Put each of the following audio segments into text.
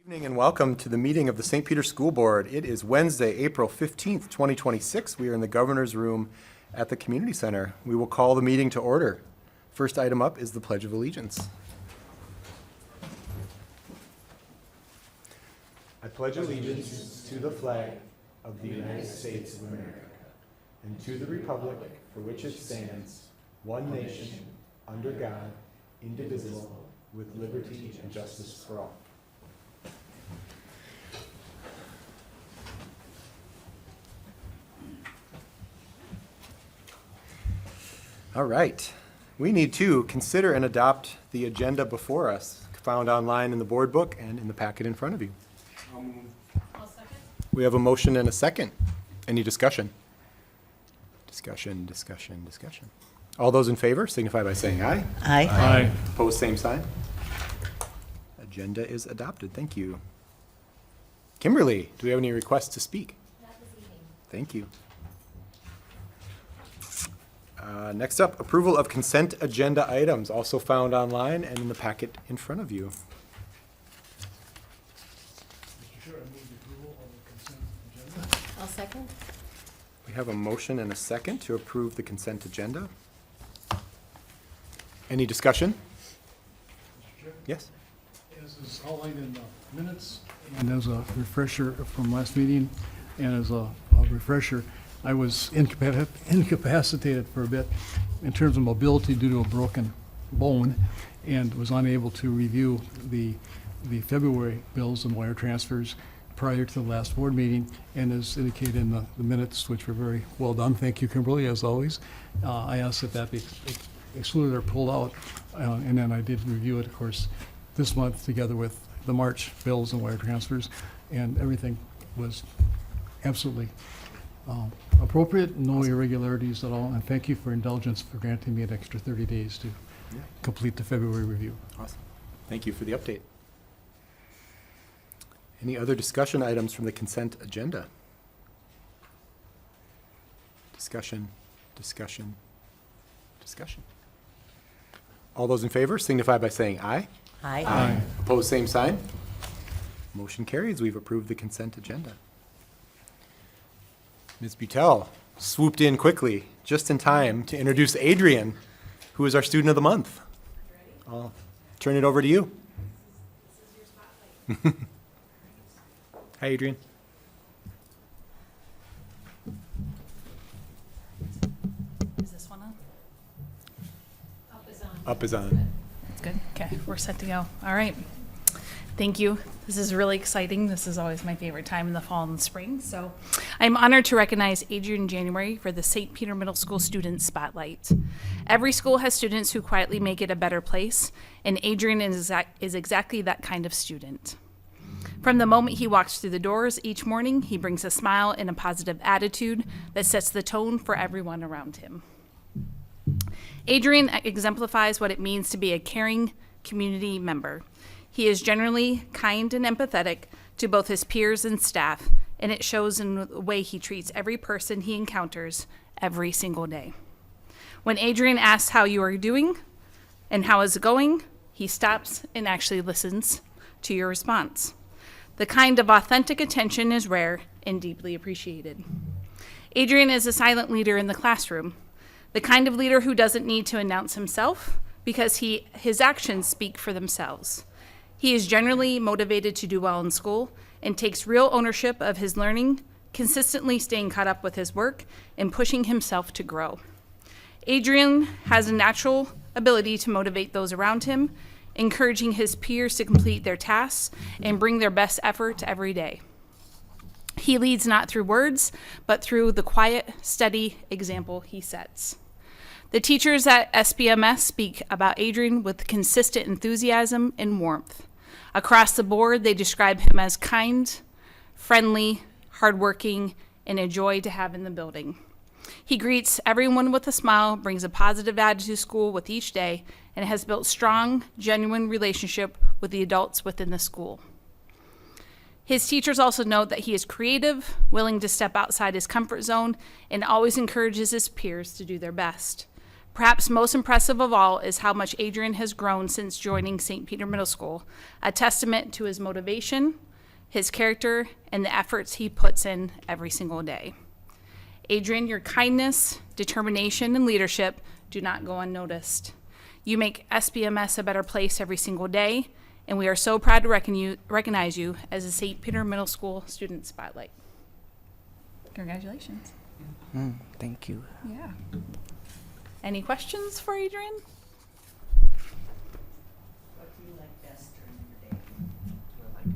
Good evening and welcome to the meeting of the St. Peter School Board. It is Wednesday, April 15th, 2026. We are in the Governor's Room at the Community Center. We will call the meeting to order. First item up is the Pledge of Allegiance. I pledge allegiance to the flag of the United States of America and to the republic for which it stands, one nation, under God, indivisible, with liberty and justice for all. All right. We need to consider and adopt the agenda before us, found online in the board book and in the packet in front of you. I'll second. We have a motion and a second. Any discussion? Discussion. All those in favor signify by saying aye. Aye. Aye. Opposed, same sign. Agenda is adopted. Thank you. Kimberly, do we have any requests to speak? Not this evening. Thank you. Next up, approval of consent agenda items, also found online and in the packet in front of you. Mr. Chair, I move the approval of the consent agenda. I'll second. We have a motion and a second to approve the consent agenda. Any discussion? Mr. Chair, Yes? as is outlined in the minutes, and as a refresher from last meeting, and as a refresher, I was incapacitated for a bit in terms of mobility due to a broken bone, and was unable to review the February bills and wire transfers prior to the last board meeting, and as indicated in the minutes, which were very well done. Thank you, Kimberly, as always. I asked that be excluded or pulled out, and then I did review it, of course, this month together with the March bills and wire transfers, and everything was absolutely appropriate, no irregularities at all, and thank you for indulgence for granting me an extra 30 days to complete the February review. Awesome. Thank you for the update. Any other discussion items from the consent agenda? Discussion. All those in favor signify by saying aye. Aye. Opposed, same sign. Motion carries. We've approved the consent agenda. Ms. Butel swooped in quickly, just in time to introduce Adrian, who is our student of the month. I'll turn it over to you. Hi, Adrian. Is this one on? Up is on. Up is on. That's good. Okay, we're set to go. All right. Thank you. This is really exciting. This is always my favorite time in the fall and the spring. So I'm honored to recognize Adrian in January for the St. Peter Middle School Student Spotlight. Every school has students who quietly make it a better place, and Adrian is exactly that kind of student. From the moment he walks through the doors each morning, he brings a smile and a positive attitude that sets the tone for everyone around him. Adrian exemplifies what it means to be a caring community member. He is generally kind and empathetic to both his peers and staff, and it shows in the way he treats every person he encounters every single day. When Adrian asks how you are doing and how is it going, he stops and actually listens to your response. The kind of authentic attention is rare and deeply appreciated. Adrian is a silent leader in the classroom, the kind of leader who doesn't need to announce himself because his actions speak for themselves. He is generally motivated to do well in school and takes real ownership of his learning, consistently staying caught up with his work and pushing himself to grow. Adrian has a natural ability to motivate those around him, encouraging his peers to complete their tasks and bring their best effort every day. He leads not through words, but through the quiet, steady example he sets. The teachers at SPMS speak about Adrian with consistent enthusiasm and warmth. Across the board, they describe him as kind, friendly, hardworking, and a joy to have in the building. He greets everyone with a smile, brings a positive attitude to school with each day, and has built strong, genuine relationship with the adults within the school. His teachers also note that he is creative, willing to step outside his comfort zone, and always encourages his peers to do their best. Perhaps most impressive of all is how much Adrian has grown since joining St. Peter Middle School, a testament to his motivation, his character, and the efforts he puts in every single day. Adrian, your kindness, determination, and leadership do not go unnoticed. You make SBMS a better place every single day, and we are so proud to recognize you as a St. Peter Middle School Student Spotlight. Congratulations. Thank you. Yeah. Any questions for Adrian? What do you like best during your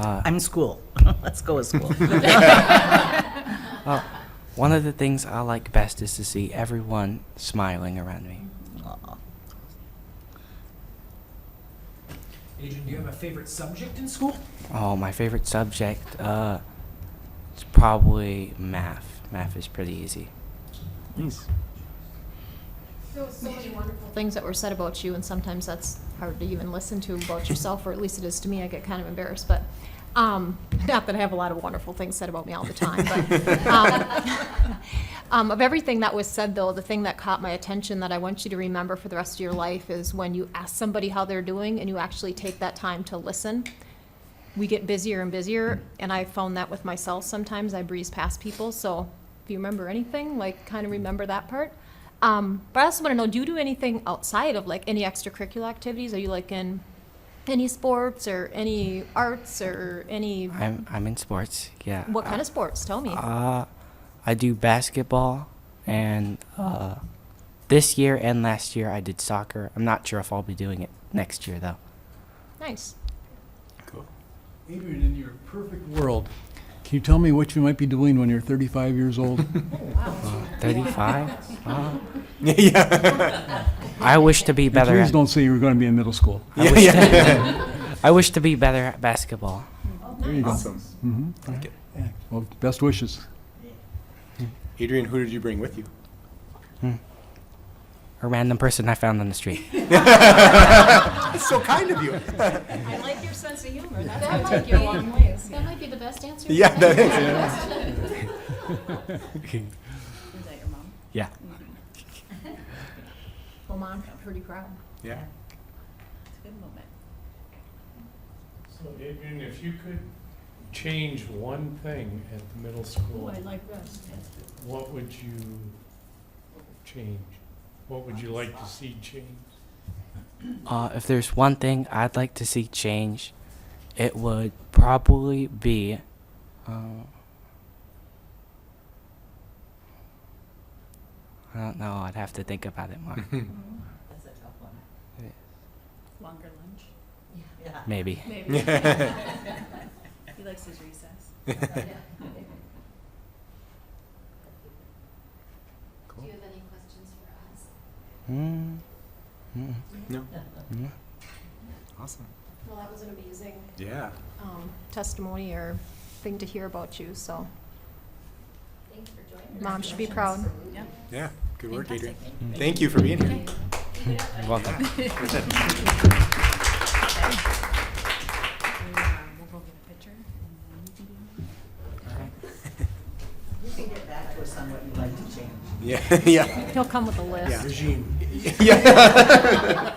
day? I'm school. Let's go with school. One of the things I like best is to see everyone smiling around me. Adrian, do you have a favorite subject in school? Oh, my favorite subject, it's probably math. Math is pretty easy. Nice. There was so many wonderful things that were said about you, and sometimes that's hard to even listen to about yourself, or at least it is to me. I get kind of embarrassed, but not that I have a lot of wonderful things said about me all the time. But of everything that was said, though, the thing that caught my attention that I want you to remember for the rest of your life is when you ask somebody how they're doing and you actually take that time to listen. We get busier and busier, and I found that with myself sometimes. I breeze past people, so if you remember anything, like, kind of remember that part. But I also want to know, do you do anything outside of, like, any extracurricular activities? Are you, like, in any sports or any arts or any... I'm in sports, yeah. What kind of sports? Tell me. I do basketball, and this year and last year I did soccer. I'm not sure if I'll be doing it next year, though. Nice. Cool. Adrian, in your perfect world, can you tell me what you might be doing when you're 35 years old? 35? Yeah. I wish to be And better please at... don't say you're going to be in middle school. I wish to be better at basketball. There you go. Awesome. Like it. Yeah. Well, best wishes. Adrian, who did you bring with you? A random person I found on the street. That's so kind of you. I like your sense of humor. That's gonna going to take take you you a a long long ways. That might be the best answer. Yeah, that is. Is that your mom? Yeah. Well, Mom, I'm pretty proud. Yeah. It's a good moment. So Adrian, if you could change one thing at the middle school, like this. what would you change? What would you like to see change? If there's one thing I'd like to see change, it would probably be... I don't know. I'd have to think about it more. That's a tough one. Longer lunch? Yeah. Maybe. Maybe. He likes his recess. Do you have any questions for us? Mm. Mm. No. Awesome. Well, that was an amazing Yeah. testimony or thing to hear about you, so Thanks for joining us. Mom should be proud. Yeah. Yeah. Good work, Fantastic. Adrian. Thank you for being here. You're welcome. We'll go get a picture. And then You can get back to us on what you'd like to change. Yeah. Yeah. He'll come with a list. Yeah. Regime. Yeah.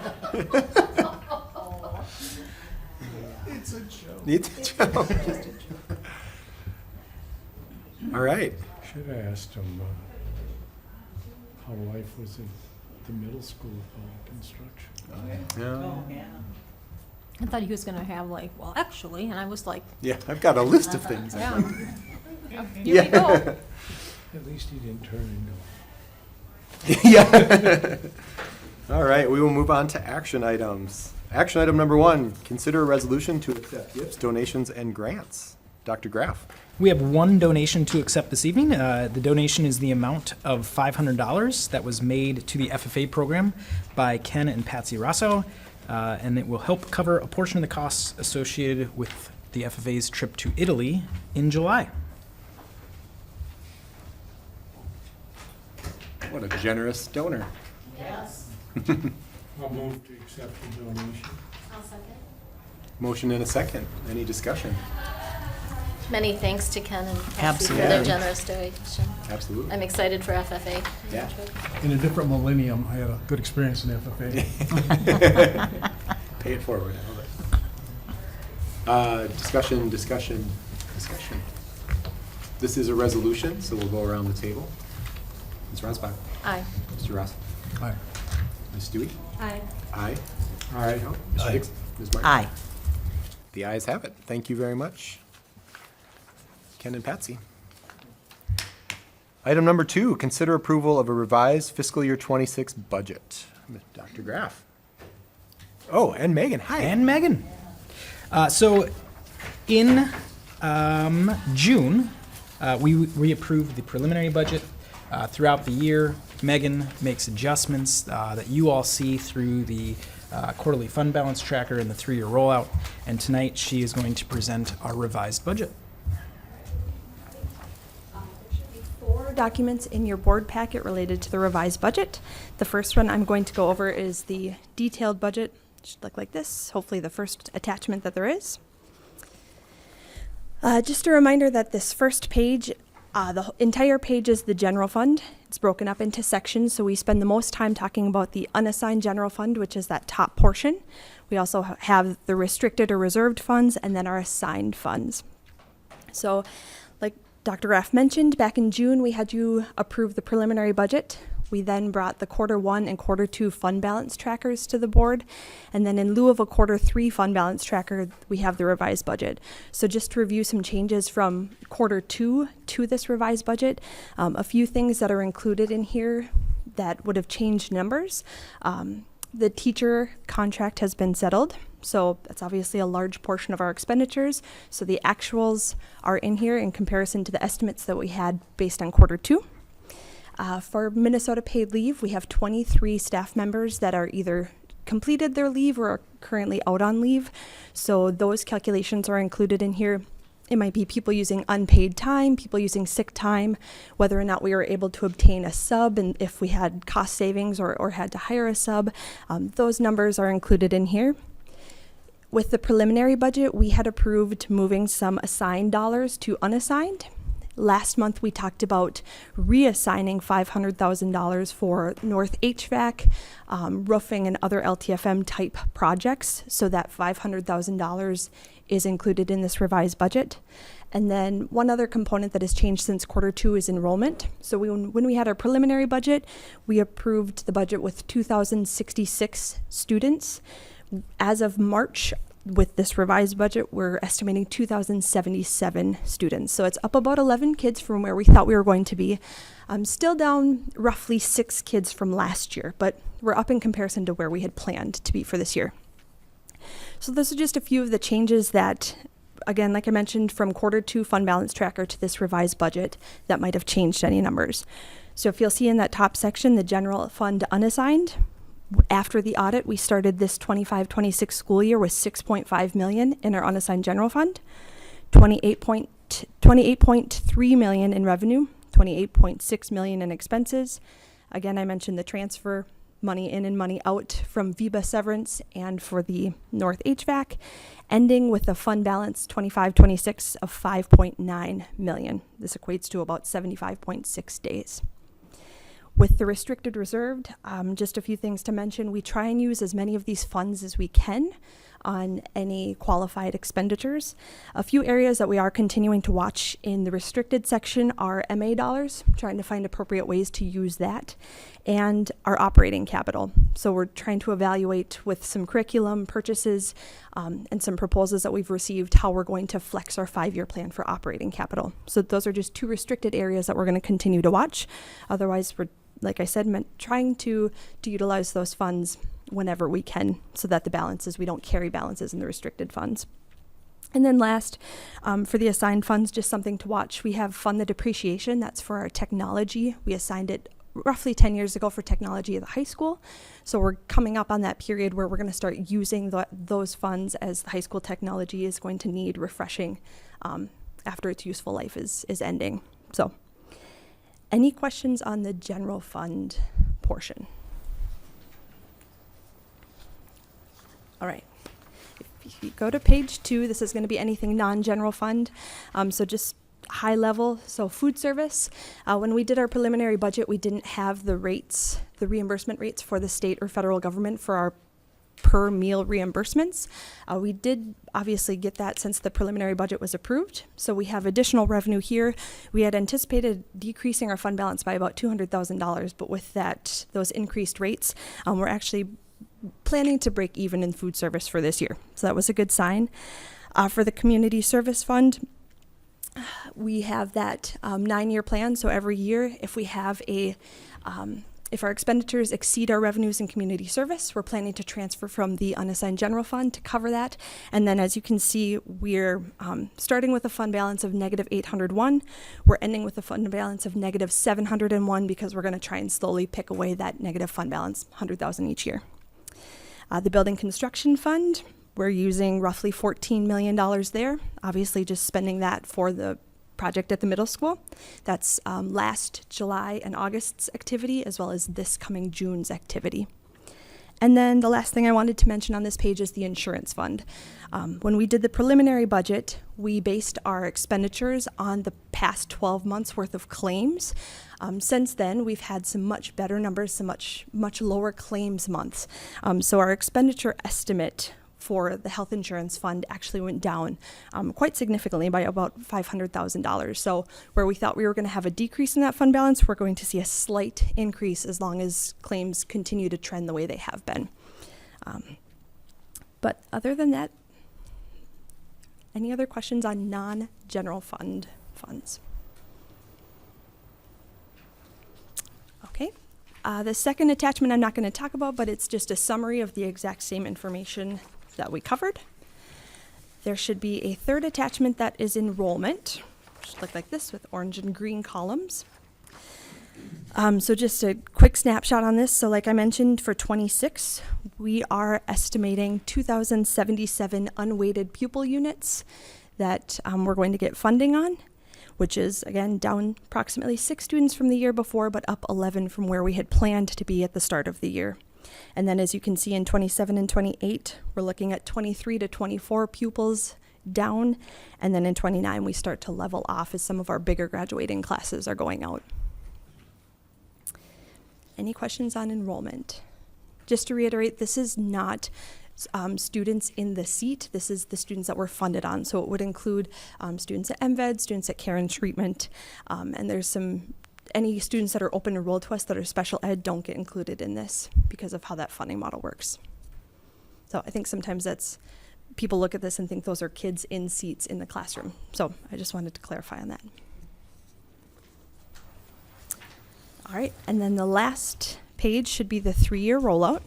It's a joke. It's a joke. All right. Should have asked him how life was at the middle school with all the construction. Yeah. Yeah. I thought he was going to have like, well, actually, and I was like, Yeah. I've got a list of things. yeah. Here we go. At least he didn't turn into Yeah. All right, we will move on to action items. Action item number 1, consider a resolution to accept gifts, donations, and grants. Dr. Graff. We have one donation to accept this evening. The donation is the amount of $500 that was made to the FFA program by Ken and Patsy Rosso, and it will help cover a portion of the costs associated with the FFA's trip to Italy in July. What a generous donor. Yes. I'll move to accept the donation. I'll second. Motion and a second. Any discussion? Many thanks to Ken and Patsy for Absolutely. their generous donation. Absolutely. I'm excited for FFA. Yeah. In a different millennium, I had a good experience in FFA. Pay it forward. I love it. Discussion. This is a resolution, so we'll go around the table. Ms. Rosbach. Aye. Mr. Ross. Aye. Ms. Dewey. Aye. Aye. All right. Mr. Dix. Ms. Martin. Aye. The ayes have it. Thank you very much, Ken and Patsy. Item number 2, consider approval of a revised fiscal year 26 budget. Dr. Graff. Oh, and Megan. Hi. And Megan. So in June, we approved the preliminary budget. Throughout the year, Megan makes adjustments that you all see through the quarterly fund balance tracker and the 3-year rollout. And tonight, she is going to present our revised budget. There should be 4 documents in your board packet related to the revised budget. The first one I'm going to go over is the detailed budget. It should look like this, hopefully the first attachment that there is. Just a reminder that this first page, the entire page is the general fund. It's broken up into sections, so we spend the most time talking about the unassigned general fund, which is that top portion. We also have the restricted or reserved funds and then our assigned funds. So, like Dr. Graff mentioned, back in June, we had you approve the preliminary budget. We then brought the Q1 and Q2 fund balance trackers to the board. And then in lieu of a Q3 fund balance tracker, we have the revised budget. So just to review some changes from Q2 to this revised budget, a few things that are included in here that would have changed numbers. The teacher contract has been settled. So that's obviously a large portion of our expenditures. So the actuals are in here in comparison to the estimates that we had based on Q2. For Minnesota paid leave, we have 23 staff members that are either completed their leave or are currently out on leave. So those calculations are included in here. It might be people using unpaid time, people using sick time, whether or not we were able to obtain a sub, and if we had cost savings or had to hire a sub. Those numbers are included in here. With the preliminary budget, we had approved moving some assigned dollars to unassigned. Last month, we talked about reassigning $500,000 for North HVAC, roofing, and other LTFM type projects. So that $500,000 is included in this revised budget. And then one other component that has changed since Q2 is enrollment. So when we had our preliminary budget, we approved the budget with 2,066 students. As of March, with this revised budget, we're estimating 2,077 students. So it's up about 11 kids from where we thought we were going to be. Still down roughly 6 kids from last year, but we're up in comparison to where we had planned to be for this year. So those are just a few of the changes that, again, like I mentioned, from Q2 fund balance tracker to this revised budget that might have changed any numbers. So if you'll see in that top section, the general fund unassigned, after the audit, we started this 25-26 school year with $6.5 million in our unassigned general fund, $28.3 million in revenue, $28.6 million in expenses. Again, I mentioned the transfer money in and money out from VIBA severance and for the North HVAC, ending with a fund balance 25-26 of $5.9 million. This equates to about 75.6 days. With the restricted reserved, just a few things to mention. We try and use as many of these funds as we can on any qualified expenditures. A few areas that we are continuing to watch in the restricted section are MA dollars, trying to find appropriate ways to use that, and our operating capital. So we're trying to evaluate with some curriculum purchases and some proposals that we've received how we're going to flex our 5-year plan for operating capital. So those are just 2 restricted areas that we're going to continue to watch. Otherwise, we're, like I said, trying to utilize those funds whenever we can so that we don't carry balances in the restricted funds. And then last, for the assigned funds, just something to watch. We have fund the depreciation. That's for our technology. We assigned it roughly 10 years ago for technology at the high school. So we're coming up on that period where we're going to start using those funds as the high school technology is going to need refreshing after its useful life is ending. So any questions on the general fund portion? All right. If if you go to page 2, this is going to be anything non-general fund. So just high level. So food service, when we did our preliminary budget, we didn't have the rates, the reimbursement rates for the state or federal government for our per meal reimbursements. We did obviously get that since the preliminary budget was approved. So we have additional revenue here. We had anticipated decreasing our fund balance by about $200,000, but with that, those increased rates, we're actually planning to break even in food service for this year. So that was a good sign. For the community service fund, we have that 9-year plan. So every year, if we have if our expenditures exceed our revenues in community service, we're planning to transfer from the unassigned general fund to cover that. And then as you can see, we're starting with a fund balance of negative 801. We're ending with a fund balance of negative 701 because we're going to try and slowly pick away that negative fund balance, 100,000 each year. The building construction fund, we're using roughly $14 million there. Obviously just spending that for the project at the middle school. That's last July and August's activity, as well as this coming June's activity. And then the last thing I wanted to mention on this page is the insurance fund. When we did the preliminary budget, we based our expenditures on the past 12 months worth of claims. Since then, we've had some much better numbers, some much lower claims months. So our expenditure estimate for the health insurance fund actually went down quite significantly by about $500,000. So where we thought we were going to have a decrease in that fund balance, we're going to see a slight increase as long as claims continue to trend the way they have been. But other than that, any other questions on non-general fund funds? Okay. The second attachment I'm not going to talk about, but it's just a summary of the exact same information that we covered. There should be a third attachment that is enrollment. It should look like this with orange and green columns. So just a quick snapshot on this. So like I mentioned, for 26, we are estimating 2,077 unweighted pupil units that we're going to get funding on, which is, again, down approximately 6 students from the year before, but up 11 from where we had planned to be at the start of the year. And then as you can see in 27 and 28, we're looking at 23 to 24 pupils down. And then in 29, we start to level off as some of our bigger graduating classes are going out. Any questions on enrollment? Just to reiterate, this is not students in the seat. This is the students that we're funded on. So it would include students at MVED, students at care and treatment, and there's any students that are open enrolled to us that are special ed don't get included in this because of how that funding model works. So I think sometimes people look at this and think those are kids in seats in the classroom. So I just wanted to clarify on that. All right, and then the last page should be the 3-year rollout.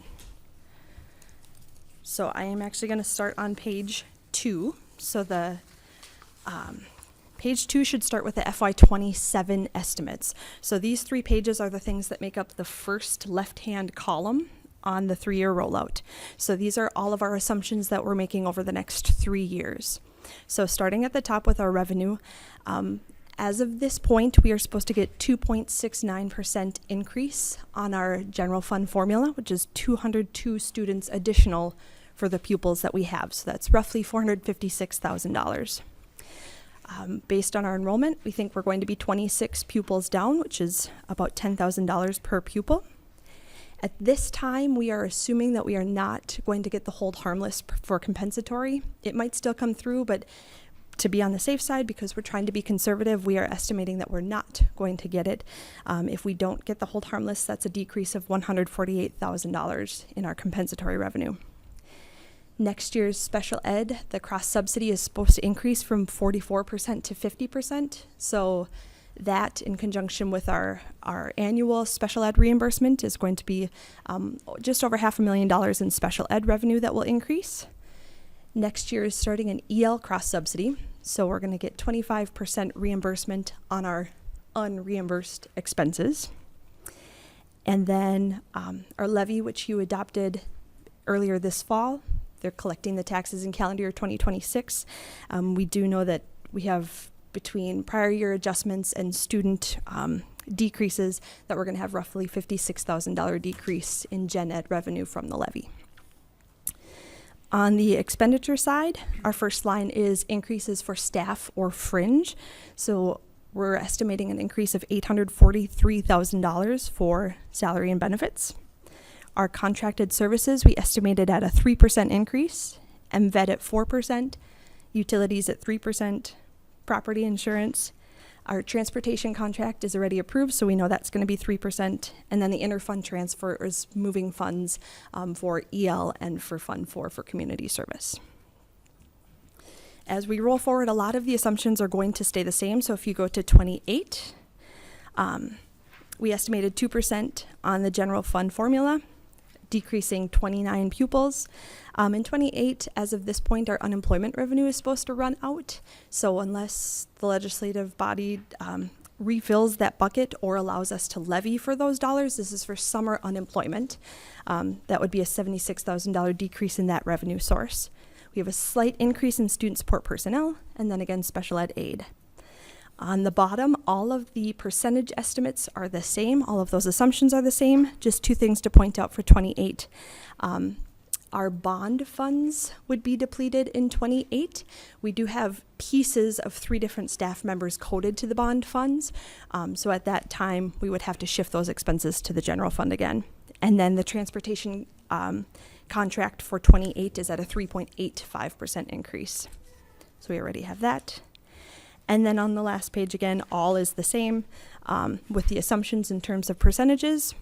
So I am actually going to start on page 2. So the page 2 should start with the FY27 estimates. So these 3 pages are the things that make up the first left-hand column on the 3-year rollout. So these are all of our assumptions that we're making over the next 3 years. So starting at the top with our revenue, as of this point, we are supposed to get 2.69% increase on our general fund formula, which is 202 students additional for the pupils that we have. So that's roughly $456,000. Based on our enrollment, we think we're going to be 26 pupils down, which is about $10,000 per pupil. At this time, we are assuming that we are not going to get the hold harmless for compensatory. It might still come through, but to be on the safe side, because we're trying to be conservative, we are estimating that we're not going to get it. If we don't get the hold harmless, that's a decrease of $148,000 in our compensatory revenue. Next year's special ed, the cross subsidy is supposed to increase from 44% to 50%. So that, in conjunction with our annual special ed reimbursement, is going to be just over $500,000 in special ed revenue that will increase. Next year is starting an EL cross subsidy. So we're going to get 25% reimbursement on our unreimbursed expenses. And then our levy, which you adopted earlier this fall, they're collecting the taxes in calendar year 2026. We do know that we have, between prior year adjustments and student decreases, that we're going to have roughly $56,000 decrease in gen ed revenue from the levy. On the expenditure side, our first line is increases for staff or fringe. So we're estimating an increase of $843,000 for salary and benefits. Our contracted services, we estimated at a 3% increase, MVET at 4%, utilities at 3%, property insurance. Our transportation contract is already approved, so we know that's going to be 3%. And then the interfund transfer is moving funds for EL and for Fund 4 for community service. As we roll forward, a lot of the assumptions are going to stay the same. So if you go to 28, we estimated 2% on the general fund formula, decreasing 29 pupils. In 28, as of this point, our unemployment revenue is supposed to run out. So unless the legislative body refills that bucket or allows us to levy for those dollars, this is for summer unemployment. That would be a $76,000 decrease in that revenue source. We have a slight increase in student support personnel, and then again, special ed aid. On the bottom, all of the percentage estimates are the same. All of those assumptions are the same. Just two things to point out for 28. Our bond funds would be depleted in 28. We do have pieces of 3 different staff members coded to the bond funds. So at that time, we would have to shift those expenses to the general fund again. And then the transportation contract for 28 is at a 3.85% increase. So we already have that. And then on the last page again, all is the same with the assumptions in terms of percentages.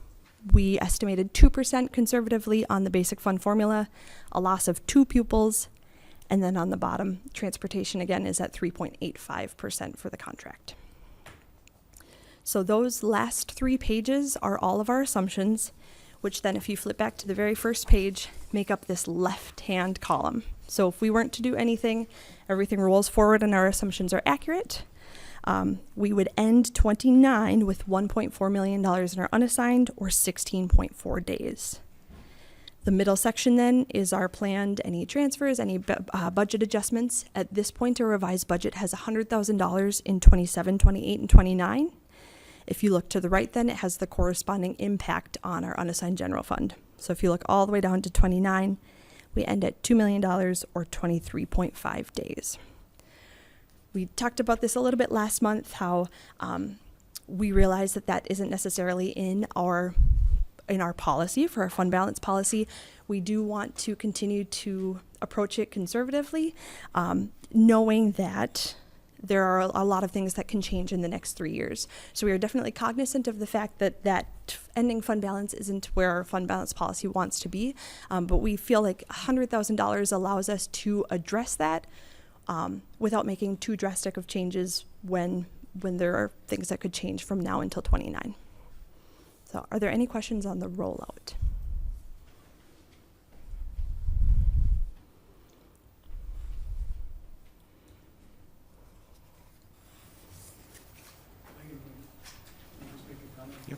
We estimated 2% conservatively on the basic fund formula, a loss of 2 pupils, and then on the bottom, transportation again is at 3.85% for the contract. So those last 3 pages are all of our assumptions, which then if you flip back to the very first page, make up this left-hand column. So if we weren't to do anything, everything rolls forward and our assumptions are accurate. We would end 29 with $1.4 million in our unassigned, or 16.4 days. The middle section then is our planned, any transfers, any budget adjustments. At this point, our revised budget has $100,000 in 27, 28, and 29. If you look to the right then, it has the corresponding impact on our unassigned general fund. So if you look all the way down to 29, we end at $2 million or 23.5 days. We talked about this a little bit last month, how we realize that that isn't necessarily in our policy, for our fund balance policy. We do want to continue to approach it conservatively, knowing that there are a lot of things that can change in the next 3 years. So we are definitely cognizant of the fact that that ending fund balance isn't where our fund balance policy wants to be, but we feel like $100,000 allows us to address that without making too drastic of changes when there are things that could change from now until 29. So are there any questions on the rollout? Yep.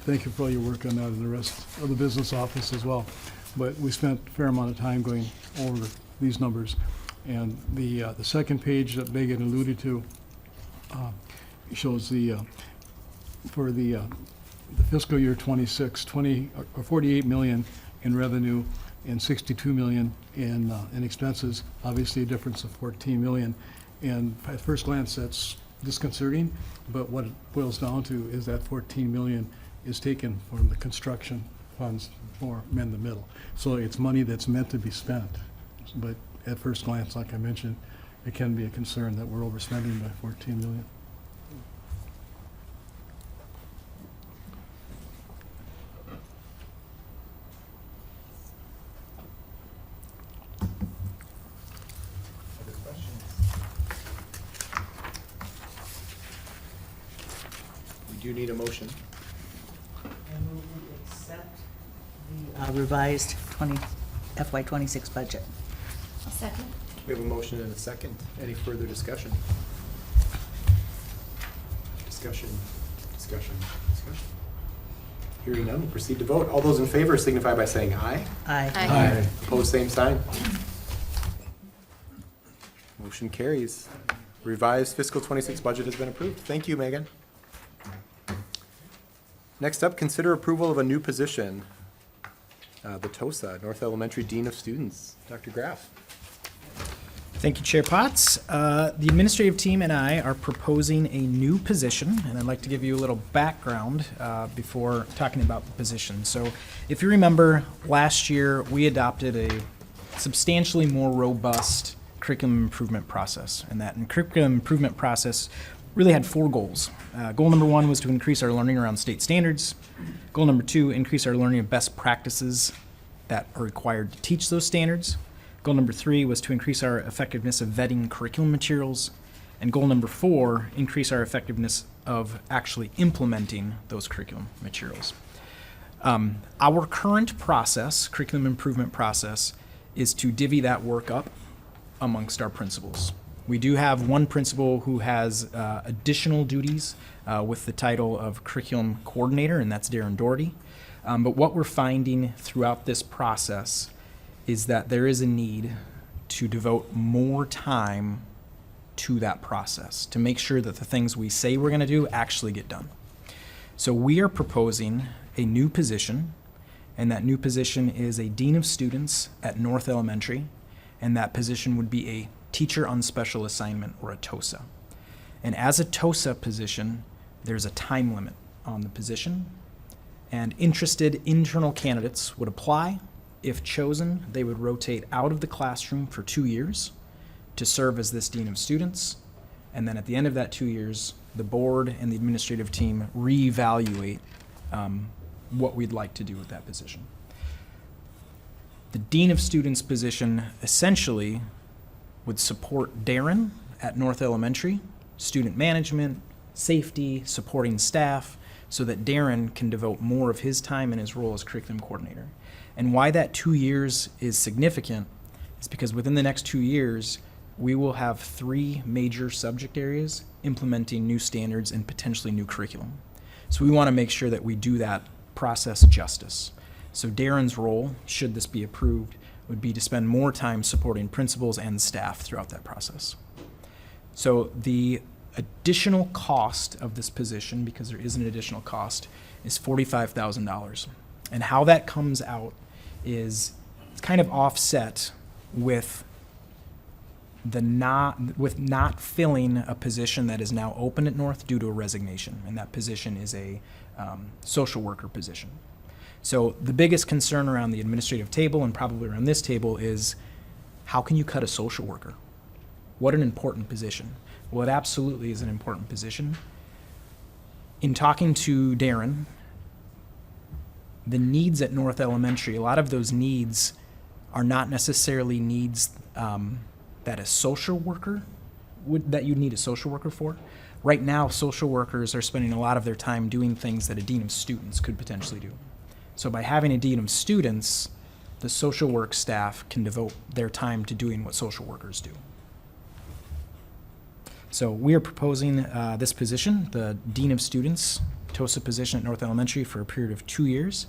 Thank you for all your work on that and the rest of the business office as well. But we spent a fair amount of time going over these numbers. And the second page that Megan alluded to shows for the fiscal year 26, 48 million in revenue and 62 million in expenses, obviously a difference of 14 million. And at first glance, that's disconcerting, but what it boils down to is that 14 million is taken from the construction funds for men in the middle. So it's money that's meant to be spent. But at first glance, like I mentioned, it can be a concern that we're overspending by 14 million. Other questions? We do need a motion. I move we accept the revised FY26 budget. A second. We have a motion and a second. Any further discussion? Discussion. Hearing none, we'll proceed to vote. All those in favor signify by saying aye. Aye. Aye. Opposed, same sign. Motion carries. Revised fiscal 26 budget has been approved. Thank you, Megan. Next up, consider approval of a new position. the TOSA, North Elementary Dean of Students, Dr. Graff. Thank you, Chair Potts. The administrative team and I are proposing a new position, and I'd like to give you a little background before talking about the position. So if you remember, last year we adopted a substantially more robust curriculum improvement process, and that curriculum improvement process really had 4 goals. Goal number 1 was to increase our learning around state standards. Goal number 2, increase our learning of best practices that are required to teach those standards. Goal number 3 was to increase our effectiveness of vetting curriculum materials. And goal number 4, increase our effectiveness of actually implementing those curriculum materials. Our current process, curriculum improvement process, is to divvy that work up amongst our principals. We do have one principal who has additional duties with the title of curriculum coordinator, and that's Darren Doherty. But what we're finding throughout this process is that there is a need to devote more time to that process, to make sure that the things we say we're going to do actually get done. So we are proposing a new position, and that new position is a Dean of Students at North Elementary, and that position would be a Teacher on Special Assignment, or a TOSA. And as a TOSA position, there's a time limit on the position, and interested internal candidates would apply. If chosen, they would rotate out of the classroom for 2 years to serve as this Dean of Students. And then at the end of that 2 years, the board and the administrative team reevaluate what we'd like to do with that position. The Dean of Students position essentially would support Darren at North Elementary, student management, safety, supporting staff, so that Darren can devote more of his time in his role as curriculum coordinator. And why that 2 years is significant is because within the next 2 years, we will have 3 major subject areas implementing new standards and potentially new curriculum. So we want to make sure that we do that process justice. So Darren's role, should this be approved, would be to spend more time supporting principals and staff throughout that process. So the additional cost of this position, because there is an additional cost, is $45,000. And how that comes out is it's kind of offset with not filling a position that is now open at North due to a resignation, and that position is a social worker position. So the biggest concern around the administrative table and probably around this table is, how can you cut a social worker? What an important position. Well, it absolutely is an important position. In talking to Darren, the needs at North Elementary, a lot of those needs are not necessarily needs that a social worker that you'd need a social worker for. Right now, social workers are spending a lot of their time doing things that a Dean of Students could potentially do. So by having a Dean of Students, the social work staff can devote their time to doing what social workers do. So we are proposing this position, the Dean of Students, TOSA position at North Elementary, for a period of 2 years,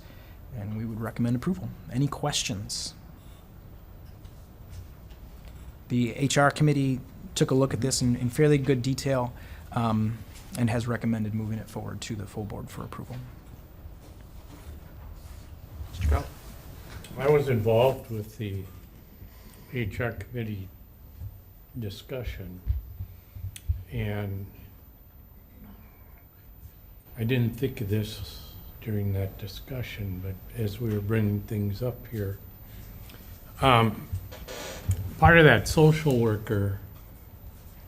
and we would recommend approval. Any questions? The HR committee took a look at this in fairly good detail and has recommended moving it forward to the full board for approval. Mr. Bell? I was involved with the HR committee discussion, and I didn't think of this during that discussion, but as we were bringing things up here, part of that social worker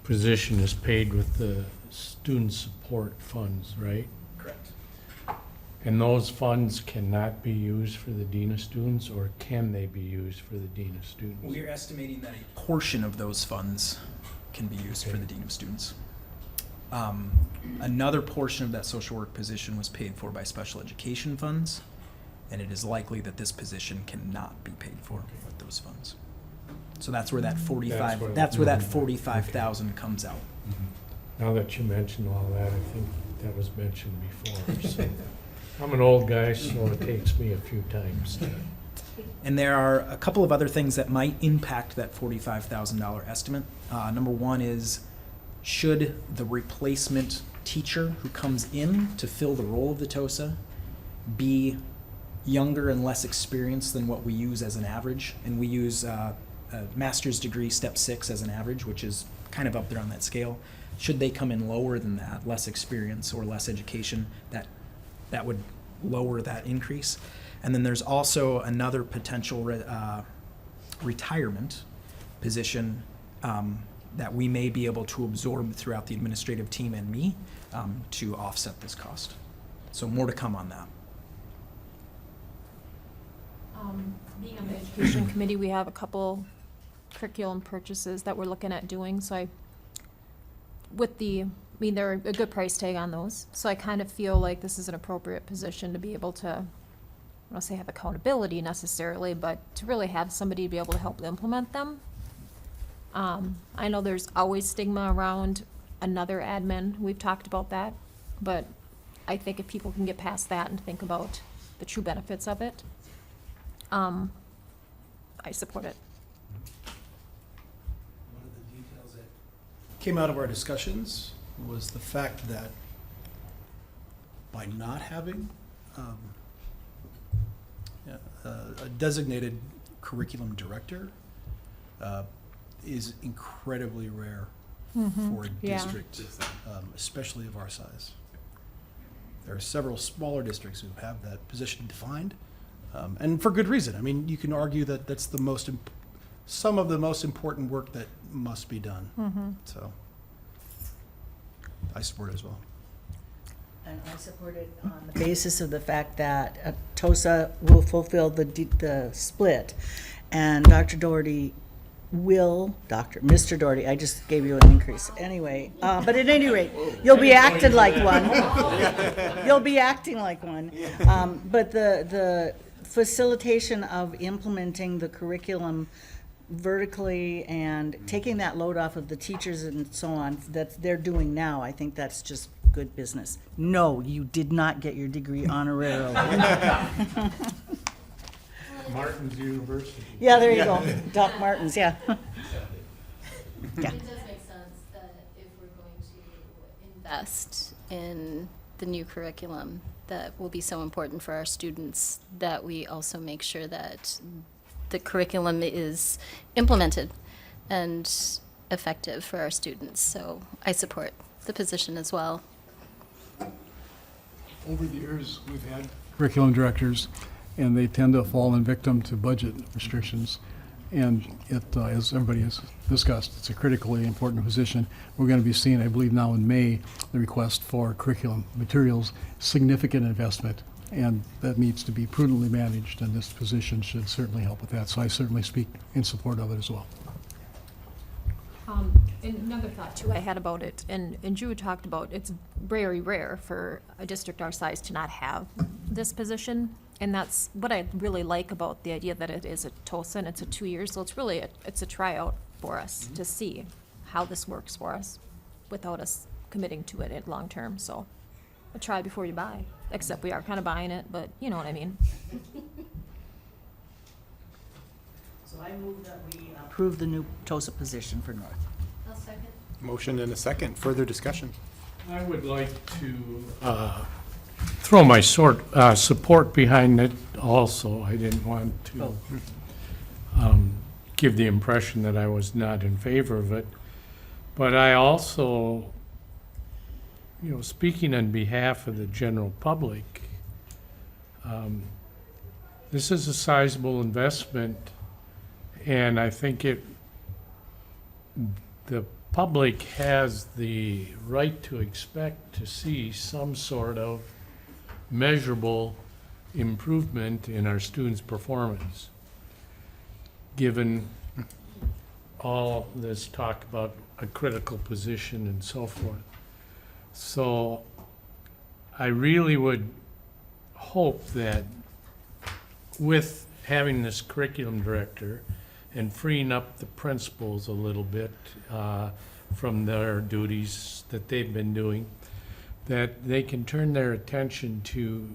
position is paid with the student support funds, right? Correct. And those funds cannot be used for the Dean of Students, or can they be used for the Dean of Students? We're estimating that a portion of those funds can be used for the Dean of Students. Another portion of that social work position was paid for by special education funds, and it is likely that this position cannot be paid for with those funds. So that's where that 45. That's where that 45,000 comes out. Now that you mentioned all that, I think that was mentioned before. So I'm an old guy, so it takes me a few times to. And there are a couple of other things that might impact that $45,000 estimate. Number one is, should the replacement teacher who comes in to fill the role of the TOSA be younger and less experienced than what we use as an average, and we use a master's degree step 6 as an average, which is kind of up there on that scale. Should they come in lower than that, less experience or less education, that would lower that increase. And then there's also another potential retirement position that we may be able to absorb throughout the administrative team and me to offset this cost. So more to come on that. Being on the education committee, we have a couple curriculum purchases that we're looking at doing, so they're a good price tag on those, so I kind of feel like this is an appropriate position to be able to, I don't want to say have accountability necessarily, but to really have somebody to be able to help implement them. I know there's always stigma around another admin, we've talked about that, but I think if people can get past that and think about the true benefits of it, I support it. One of the details that came out of our discussions was the fact that by not having a designated curriculum director is incredibly rare for a Yeah. district, especially of our size. There are several smaller districts who have that position defined, and for good reason. I mean, you can argue that that's some of the most important work that must be done. So I support it as well. And I support it on the basis of the fact that TOSA will fulfill the split, and Mr. Doherty, I just gave you an increase anyway, but at any rate, you'll be acting like one. You'll be acting like one. But the facilitation of implementing the curriculum vertically and taking that load off of the teachers and so on that they're doing now, I think that's just good business. No, you did not get your degree honorarily. Martin's University. Yeah, there you go. Doc Martens, yeah. It does make sense that if we're going to invest in the new curriculum that will be so important for our students, that we also make sure that the curriculum is implemented and effective for our students. So I support the position as well. Over the years, we've had curriculum directors, and they tend to fall in victim to budget restrictions. And it, as everybody has discussed, it's a critically important position. We're going to be seeing, I believe now in May, the request for curriculum materials, significant investment, and that needs to be prudently managed, and this position should certainly help with that. So I certainly speak in support of it as well. And another thought too I had about it, and Drew talked about, it's very rare for a district our size to not have this position. And that's what I really like about the idea that it is a TOSA and it's a 2 years. So it's really, it's a tryout for us to see how this works for us without us committing to it long term. So a try before you buy, except we are kind of buying it, but you know what I mean. So I move that we approve the new TOSA position for North. I'll second. Motion and a second. Further discussion. I would like to throw my support behind it also. I didn't want to give the impression that I was not in favor of it. But I also, speaking on behalf of the general public, this is a sizable investment, and I think the public has the right to expect to see some sort of measurable improvement in our students' performance, given all this talk about a critical position and so forth. So I really would hope that with having this curriculum director and freeing up the principals a little bit from their duties that they've been doing, that they can turn their attention to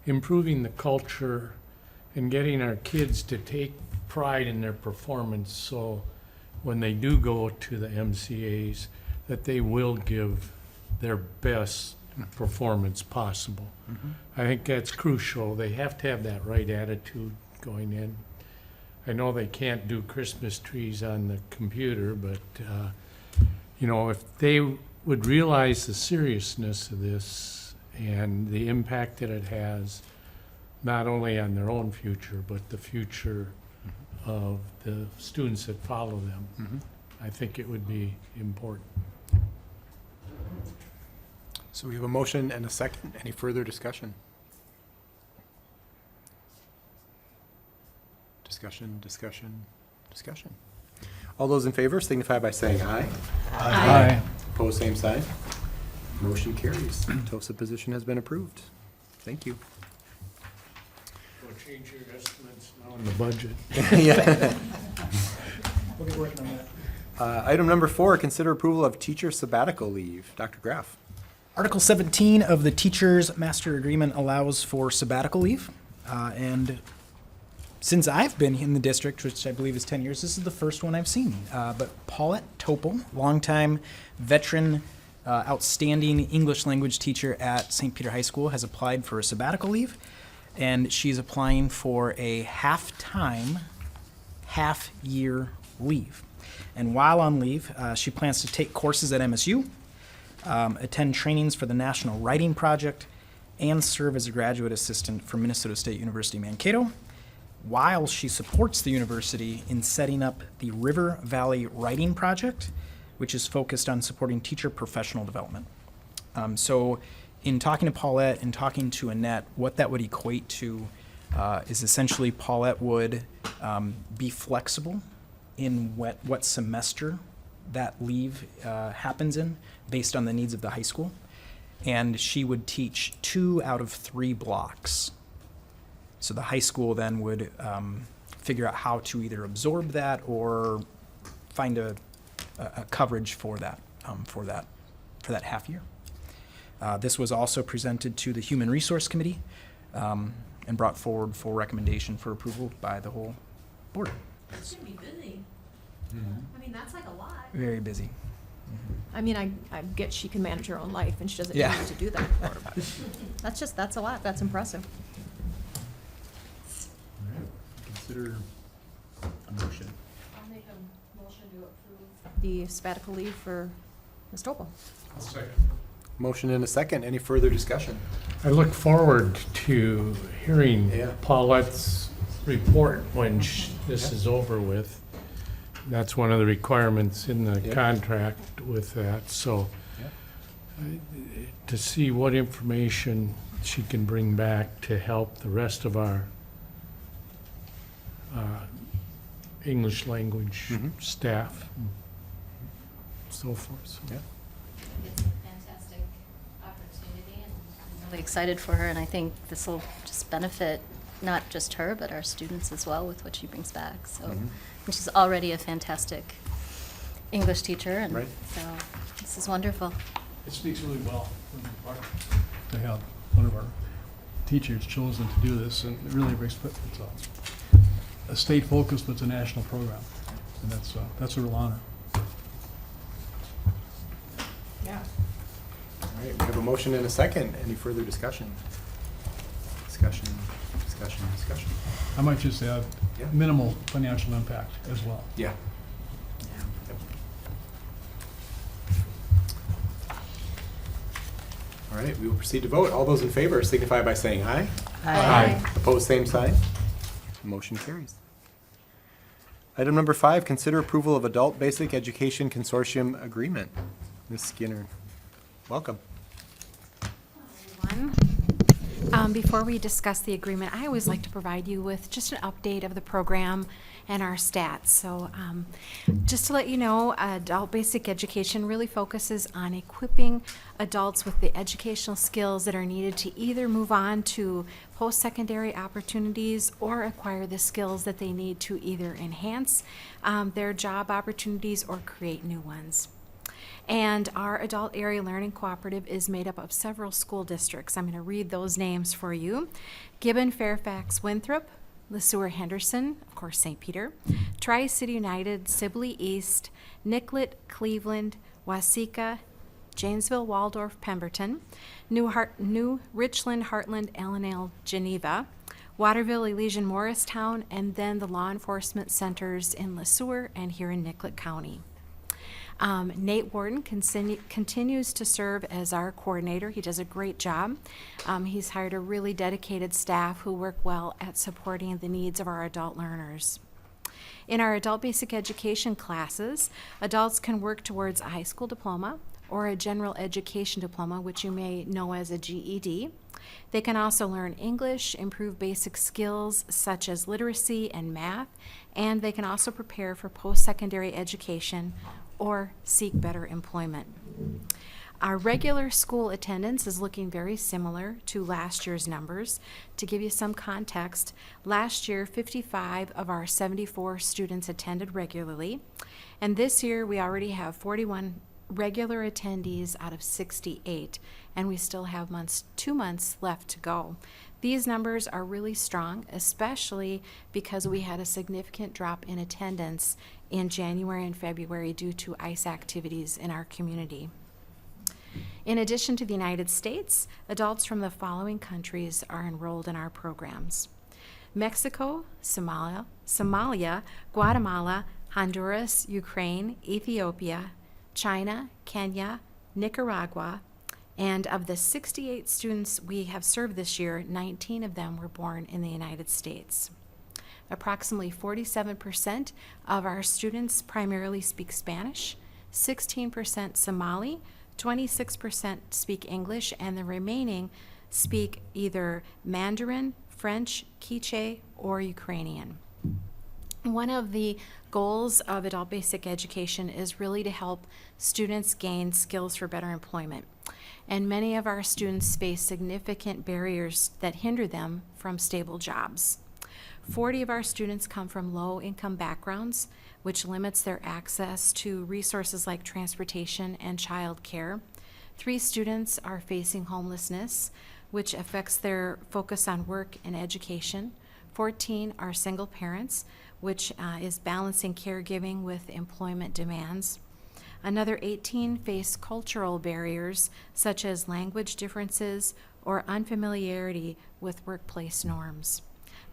improving the culture and getting our kids to take pride in their performance, so when they do go to the MCAs, that they will give their best performance possible. I think that's crucial. They have to have that right attitude going in. I know they can't do Christmas trees on the computer, but, you know, if they would realize the seriousness of this and the impact that it has, not only on their own future, but the future of the students that follow them, I think it would be important. So we have a motion and a second. Any further discussion? Discussion. All those in favor signify by saying aye. Aye. Opposed, same sign. Motion carries. TOSA position has been approved. Thank you. We'll change your estimates now in the budget. Yeah. We'll get working on that. Item number 4, consider approval of teacher sabbatical leave. Dr. Graff. Article 17 of the Teachers Master Agreement allows for sabbatical leave. And since I've been in the district, which I believe is 10 years, this is the first one I've seen. But Paulette Topel, longtime veteran, outstanding English language teacher at St. Peter High School, has applied for a sabbatical leave. And she's applying for a half-time, half-year leave. And while on leave, she plans to take courses at MSU, attend trainings for the National Writing Project, and serve as a graduate assistant for Minnesota State University Mankato, while she supports the university in setting up the River Valley Writing Project, which is focused on supporting teacher professional development. So in talking to Paulette and talking to Annette, what that would equate to is essentially Paulette would be flexible in what semester that leave happens in, based on the needs of the high school. And she would teach 2 out of 3 blocks. So the high school then would figure out how to either absorb that or find a coverage for that half year. This was also presented to the Human Resource Committee and brought forward for recommendation for approval by the whole board. It's gonna be busy. I mean, that's like a lot. Very busy. I mean, I get she can manage her own life and she doesn't Yeah. need to do that for, but that's a lot. That's impressive. Consider a motion. I'll make a motion to approve the sabbatical leave for Ms. Topel. Motion and a second. Any further discussion? I look forward to hearing Yeah. Paulette's report when this is over with. That's one of the requirements in the Yeah. contract with that, so to see what information she can bring back to help the rest of our English language staff and so forth. So. Yeah. It's a fantastic opportunity, and I'm really excited for her, and I think this will just benefit not just her, but our students as well with what she brings back. So, and she's already a fantastic English teacher, and Right. so this is wonderful. It speaks really well for the department to have one of our teachers chosen to do this, and it really brings, it's a state focus, but it's a national program, and that's a real honor. Yeah. All right, we have a motion and a second. Any further discussion? Discussion. I might just add, Yeah. minimal financial impact as well. Yeah. All right, we will proceed to vote. All those in favor signify by saying aye. Aye. Opposed, same sign. Motion carries. Item number 5, consider approval of Adult Basic Education Consortium Agreement. Ms. Skinner, welcome. everyone. Before we discuss the agreement, I always like to provide you with just an update of the program and our stats. So just to let you know, Adult Basic Education really focuses on equipping adults with the educational skills that are needed to either move on to post-secondary opportunities or acquire the skills that they need to either enhance their job opportunities or create new ones. And our Adult Area Learning Cooperative is made up of several school districts. I'm going to read those names for you. Gibbon, Fairfax, Winthrop, LeSueur, Henderson, of course, St. Peter, Tri-City United, Sibley East, Nicollet, Cleveland, Waseca, Janesville, Waldorf, Pemberton, New Richland, Heartland, Allenale, Geneva, Waterville, Elysian, Morristown, and then the law enforcement centers in Le Sueur and here in Nicollet County. Nate Warden continues to serve as our coordinator. He does a great job. He's hired a really dedicated staff who work well at supporting the needs of our adult learners. In our adult basic education classes, adults can work towards a high school diploma or a general education diploma, which you may know as a GED. They can also learn English, improve basic skills such as literacy and math, and they can also prepare for post-secondary education or seek better employment. Our regular school attendance is looking very similar to last year's numbers. To give you some context, last year 55 of our 74 students attended regularly, and this year we already have 41 regular attendees out of 68, and we still have 2 months left to go. These numbers are really strong, especially because we had a significant drop in attendance in January and February due to ICE activities in our community. In addition to the United States, adults from the following countries are enrolled in our programs: Mexico, Somalia, Guatemala, Honduras, Ukraine, Ethiopia, China, Kenya, Nicaragua, and of the 68 students we have served this year, 19 of them were born in the United States. Approximately 47% of our students primarily speak Spanish, 16% Somali, 26% speak English, and the remaining speak either Mandarin, French, Quiche, or Ukrainian. One of the goals of adult basic education is really to help students gain skills for better employment. And many of our students face significant barriers that hinder them from stable jobs. 40 of our students come from low-income backgrounds, which limits their access to resources like transportation and child care. 3 students are facing homelessness, which affects their focus on work and education. 14 are single parents, which is balancing caregiving with employment demands. Another 18 face cultural barriers, such as language differences or unfamiliarity with workplace norms.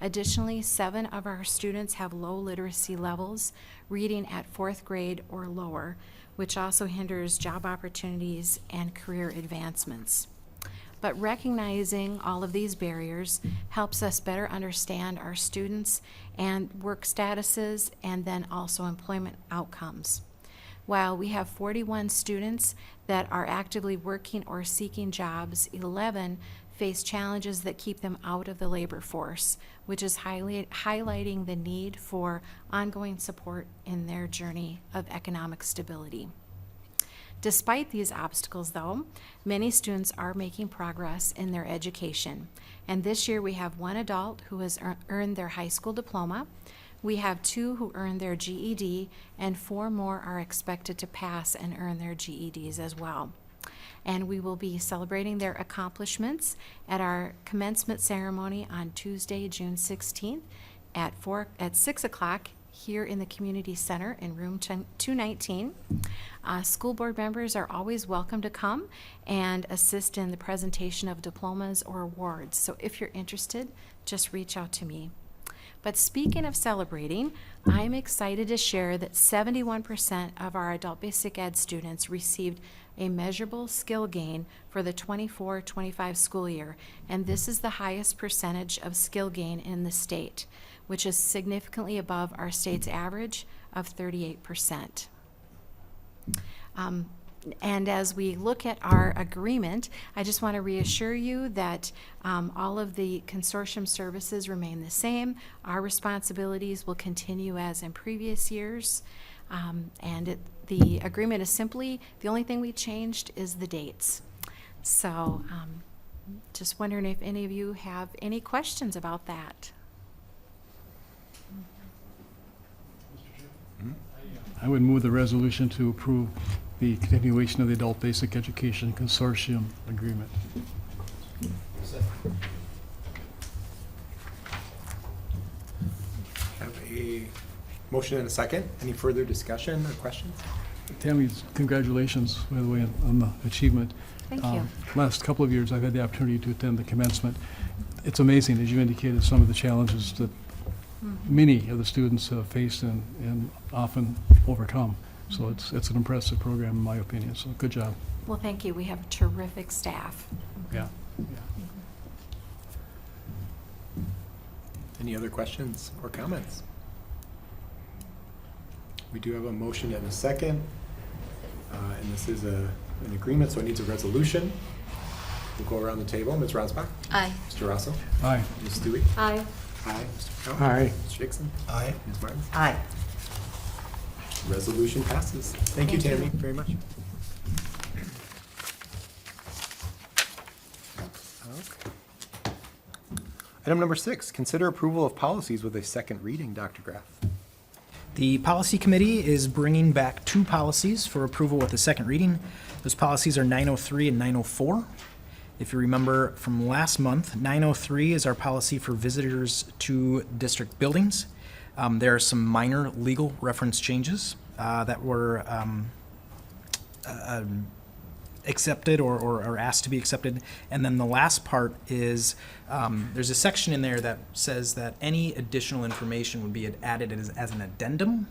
Additionally, 7 of our students have low literacy levels, reading at 4th grade or lower, which also hinders job opportunities and career advancements. But recognizing all of these barriers helps us better understand our students and work statuses and then also employment outcomes. While we have 41 students that are actively working or seeking jobs, 11 face challenges that keep them out of the labor force, which is highlighting the need for ongoing support in their journey of economic stability. Despite these obstacles, though, many students are making progress in their education. And this year we have 1 adult who has earned their high school diploma. We have 2 who earned their GED, and 4 more are expected to pass and earn their GEDs as well. And we will be celebrating their accomplishments at our commencement ceremony on Tuesday, June 16th at 6 o'clock here in the community center in room 219. School board members are always welcome to come and assist in the presentation of diplomas or awards. So if you're interested, just reach out to me. But speaking of celebrating, I'm excited to share that 71% of our adult basic ed students received a measurable skill gain for the 24-25 school year, and this is the highest percentage of skill gain in the state, which is significantly above our state's average of 38%. And as we look at our agreement, I just want to reassure you that all of the consortium services remain the same. Our responsibilities will continue as in previous years. The agreement is simply, the only thing we changed is the dates. So just wondering if any of you have any questions about that. I would move the resolution to approve the continuation of the Adult Basic Education Consortium Agreement. Have a motion and a second. Any further discussion or questions? Tammy, congratulations, by the way, on the achievement. Thank you. Last couple of years, I've had the opportunity to attend the commencement. It's amazing, as you indicated, some of the challenges that many of the students have faced and often overcome. So it's an impressive program, in my opinion, so good job. Well, thank you. We have terrific staff. Yeah. Any other questions or comments? We do have a motion and a second, and this is an agreement, so it needs a resolution. We'll go around the table. Ms. Ronsbach? Aye. Mr. Russell? Aye. Ms. Stewie? Aye. Aye. Mr. Powell? Aye. Mr. Dixon? Aye. Ms. Martin? Aye. Resolution passes. Thank you, Tammy, very much. Okay. Item number 6, consider approval of policies with a second reading. Dr. Graff. The policy committee is bringing back 2 policies for approval with the second reading. Those policies are 903 and 904. If you remember from last month, 903 is our policy for visitors to district buildings. There are some minor legal reference changes that were accepted or asked to be accepted. And then the last part is there's a section in there that says that any additional information would be added as an addendum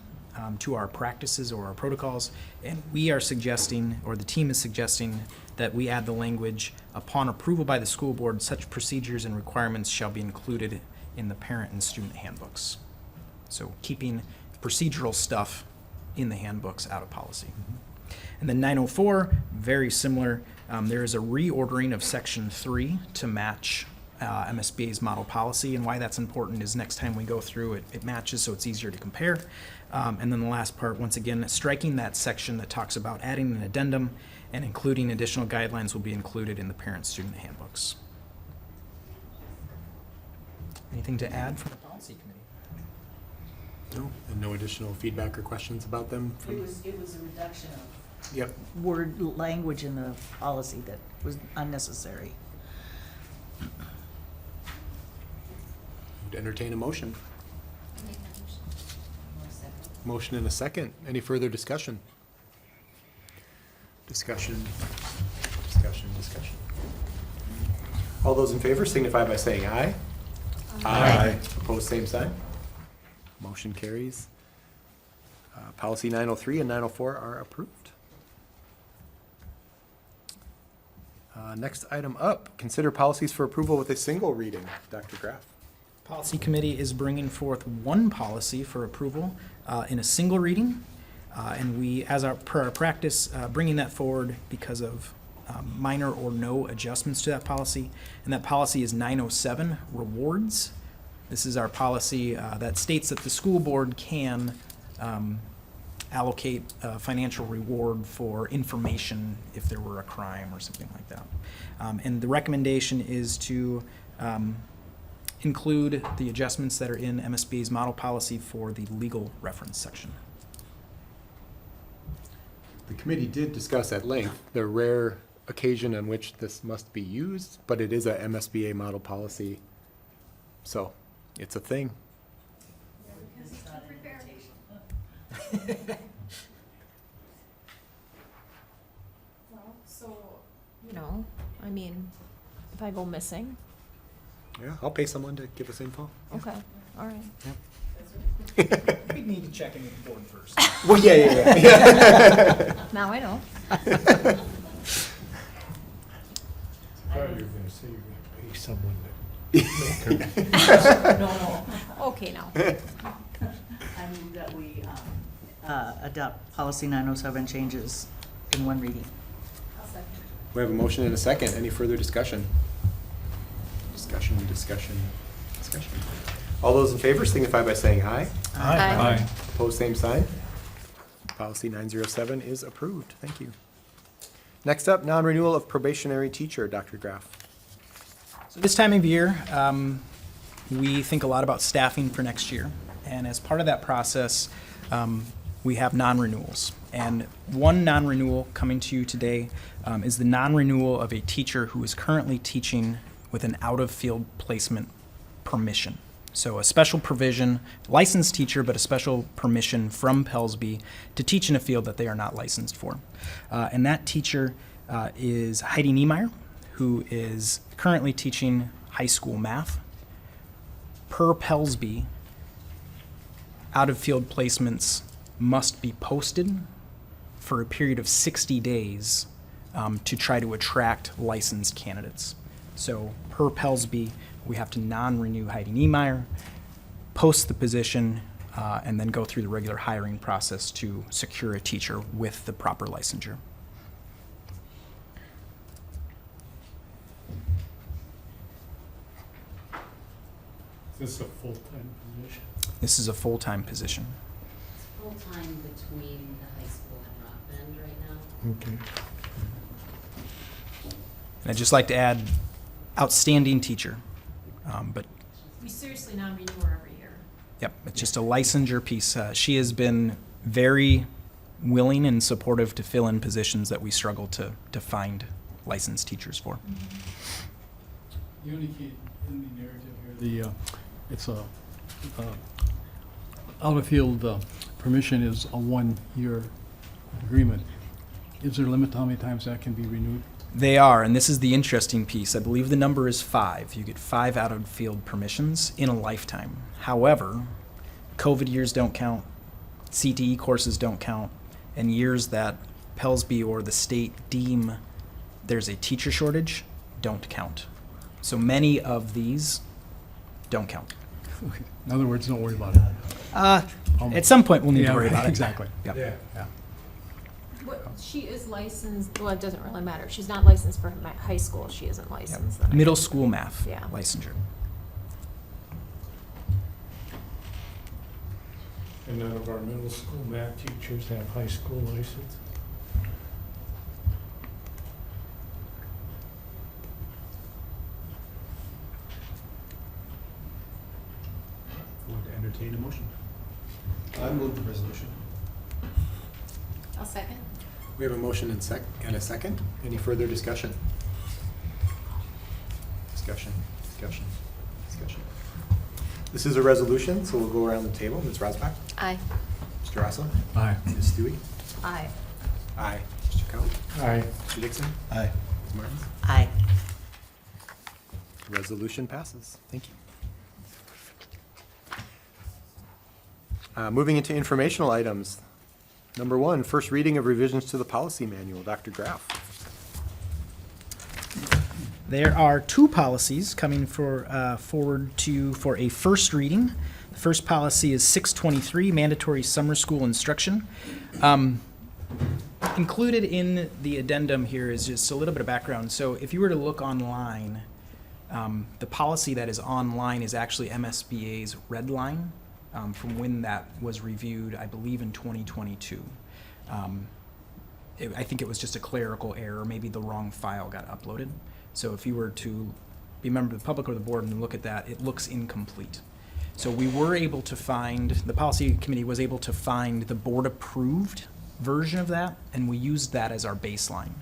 to our practices or our protocols. And we are suggesting, or the team is suggesting, that we add the language, upon approval by the school board, such procedures and requirements shall be included in the parent and student handbooks. So keeping procedural stuff in the handbooks out of policy. And then 904, very similar. There is a reordering of section 3 to match MSBA's model policy, and why that's important is next time we go through it, it matches, so it's easier to compare. And then the last part, once again, striking that section that talks about adding an addendum and including additional guidelines will be included in the parent-student handbooks. Anything to add from the policy committee? No, and no additional feedback or questions about them? It was a reduction of Yep. language in the policy that was unnecessary. Would entertain a motion. Motion and a second. Any further discussion? Discussion. All those in favor signify by saying aye. Aye. Opposed, same sign. Motion carries. Policy 903 and 904 are approved. Next item up, consider policies for approval with a single reading. Dr. Graff. Policy committee is bringing forth 1 policy for approval in a single reading. And we, as per our practice, bringing that forward because of minor or no adjustments to that policy. And that policy is 907, rewards. This is our policy that states that the school board can allocate a financial reward for information if there were a crime or something like that. And the recommendation is to include the adjustments that are in MSBA's model policy for the legal reference section. The committee did discuss at length the rare occasion on which this must be used, but it is a MSBA model policy, so it's a thing. Well, so, you know, I mean, if I go missing, Yeah, I'll pay someone to give us info. okay, all right. We need to check in with the board first. Well, yeah. Now I know. I thought you were gonna say you're gonna pay someone to make her. Okay, now. I move that we adopt policy 907 changes in 1 reading. We have a motion and a second. Any further discussion? Discussion. All those in favor signify by saying aye. Aye. Opposed, same sign. Policy 907 is approved. Thank you. Next up, non-renewal of probationary teacher. Dr. Graff. So this time of year, we think a lot about staffing for next year. And as part of that process, we have non-renewals. And 1 non-renewal coming to you today is the non-renewal of a teacher who is currently teaching with an out-of-field placement permission. So a special provision, licensed teacher, but a special permission from Pellsby to teach in a field that they are not licensed for. And that teacher is Heidi Niemeyer, who is currently teaching high school math. Per Pellsby, out-of-field placements must be posted for a period of 60 days to try to attract licensed candidates. So per Pellsby, we have to non-renew Heidi Niemeyer, post the position, and then go through the regular hiring process to secure a teacher with the proper licensure. Is this a full-time position? This is a full-time position. Full-time between the high school and Rock Bend right now. Okay. And I'd just like to add, outstanding teacher. But We seriously non-renew her every year. yep, it's just a licensure piece. She has been very willing and supportive to fill in positions that we struggle to find licensed teachers for. You indicate in the narrative here, it's a, out-of-field permission is a 1-year agreement. Is there a limit to how many times that can be renewed? They are, and this is the interesting piece. I believe the number is 5. You get 5 out-of-field permissions in a lifetime. However, COVID years don't count, CTE courses don't count, and years that Pellsby or the state deem there's a teacher shortage don't count. So many of these don't count. Okay. In other words, don't worry about it. At some point, we'll need to Yeah, worry about it. exactly. Yep. Yeah. What, she is licensed, well, it doesn't really matter. She's not licensed for high school. She isn't licensed. then I Middle guess. school math Yeah. licensure. And none of our middle school math teachers have high school license? Want to entertain a motion? I move the resolution. I'll second. We have a motion and a second. Any further discussion? Discussion. This is a resolution, so we'll go around the table. Ms. Rosbach? Aye. Mr. Rosso? Aye. Ms. Stewie? Aye. Aye. Mr. Coe? Aye. Mr. Dixon? Aye. Ms. Martins? Aye. Resolution passes. Thank you. Moving into informational items. Number 1, first reading of revisions to the policy manual. Dr. Graff. There are 2 policies coming forward for a first reading. The first policy is 623, mandatory summer school instruction. Included in the addendum here is just a little bit of background. So if you were to look online, the policy that is online is actually MSBA's red line from when that was reviewed, I believe in 2022. I think it was just a clerical error, maybe the wrong file got uploaded. So if you were to be a member of the public or the board and look at that, it looks incomplete. So we were able to find, the policy committee was able to find the board-approved version of that, and we used that as our baseline.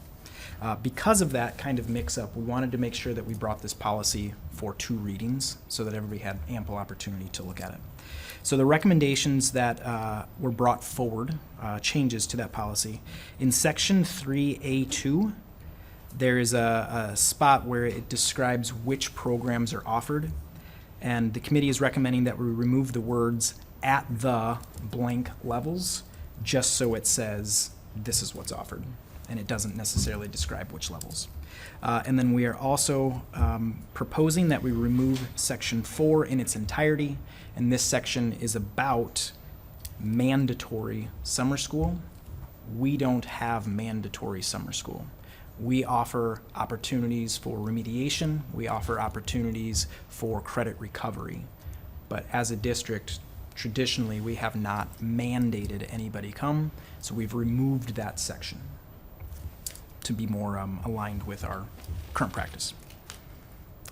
Because of that kind of mix-up, we wanted to make sure that we brought this policy for 2 readings so that everybody had ample opportunity to look at it. So the recommendations that were brought forward, changes to that policy, in section 3A2, there is a spot where it describes which programs are offered, and the committee is recommending that we remove the words "at the blank levels," just so it says this is what's offered, and it doesn't necessarily describe which levels. And then we are also proposing that we remove section 4 in its entirety, and this section is about mandatory summer school. We don't have mandatory summer school. We offer opportunities for remediation. We offer opportunities for credit recovery. But as a district, traditionally, we have not mandated anybody come, so we've removed that section to be more aligned with our current practice.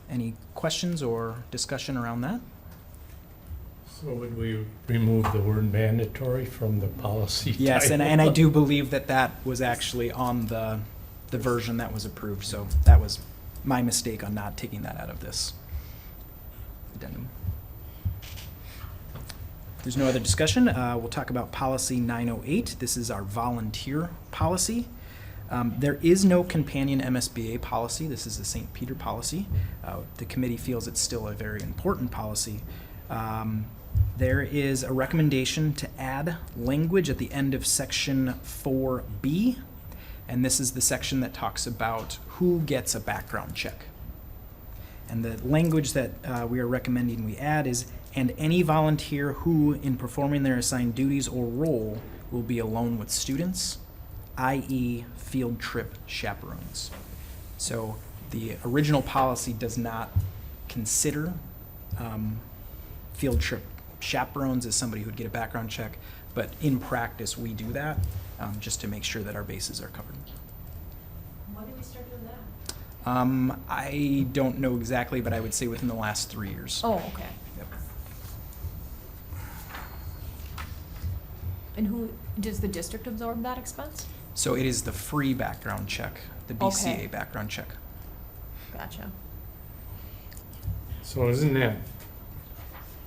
Any questions or discussion around that? So would we remove the word mandatory from the policy Yes, title? and I do believe that that was actually on the version that was approved, so that was my mistake on not taking that out of this addendum. There's no other discussion. We'll talk about policy 908. This is our volunteer policy. There is no companion MSBA policy. This is a St. Peter policy. The committee feels it's still a very important policy. There is a recommendation to add language at the end of section 4B, and this is the section that talks about who gets a background check. And the language that we are recommending we add is, and any volunteer who, in performing their assigned duties or role, will be alone with students, i.e. field trip chaperones. So the original policy does not consider field trip chaperones as somebody who would get a background check, but in practice we do that just to make sure that our bases are covered. When did we start doing that? I don't know exactly, but I would say within the last 3 years. Oh, okay. Yep. And who, does the district absorb that expense? So it is the free background check, the BCA Okay. background check. Gotcha. So isn't that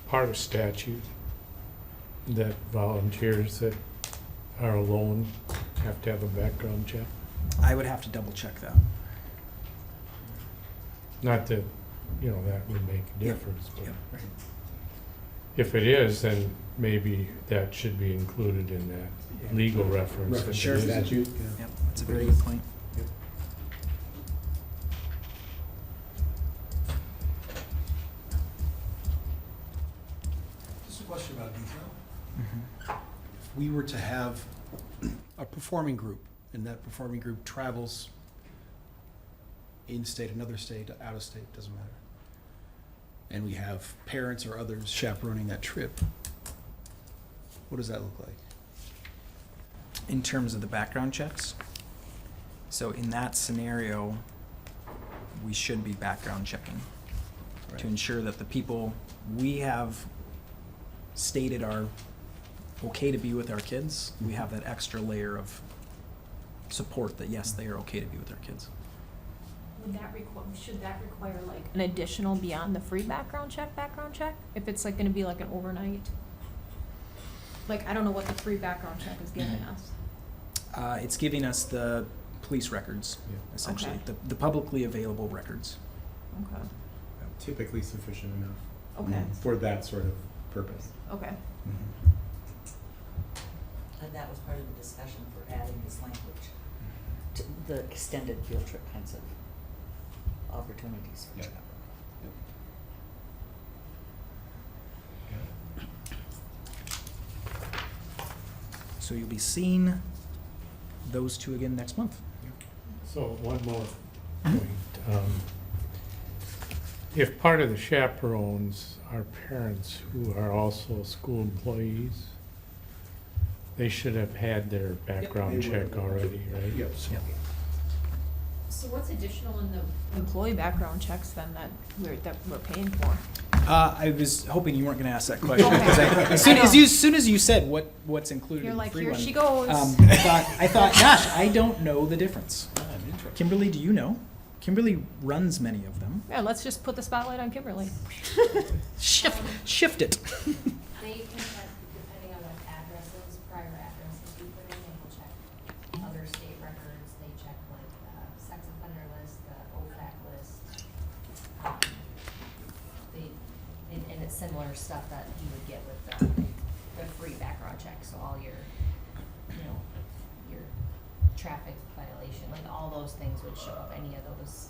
part of statute that volunteers that are alone have to have a background check? I would have to double check that. Not that, you know, that would make a difference, but Yep, right. if it is, then maybe that should be included in that legal reference. Reference if Sure. it isn't. statute, Yep, that's a very good point. Just a question about detail. If we were to have a performing group, and that performing group travels in-state, another state, out of state, doesn't matter, and we have parents or others chaperoning that trip, what does that look like? In terms of the background checks, so in that scenario, we should be background checking to ensure that the people we have stated are okay to be with our kids, we have that extra layer of support that yes, they are okay to be with our kids. Would that should that require like an additional beyond the free background check? If it's like gonna be like an overnight? Like, I don't know what the free background check is giving us. It's giving us the police records, Yeah. essentially, Okay. the publicly available records. Okay, typically sufficient enough okay, for that sort of purpose. okay. And that was part of the discussion for adding this language to the extended field trip kinds of opportunities for Yeah. travel. So you'll be seeing those two again next month. So one more point. If part of the chaperones are parents who are also school employees, they should have had their background they check would. already, right? Yep. So what's additional in the employee background checks then that we're paying for? I was hoping you weren't going to ask that question Okay. because as soon as you said what's included You're in the like, free here one, she goes. I thought, gosh, I don't know the difference. Kimberly, do you know? Kimberly runs many of them. Yeah, let's just put the spotlight on Kimberly. Shift it. They can check, depending on what addresses, prior addresses you put in, they will check other state records, they check like the sex offender list, the OFAC list. And it's similar stuff that you would get with the free background check, so all your, you know, your traffic violation, like all those things would show up, any of those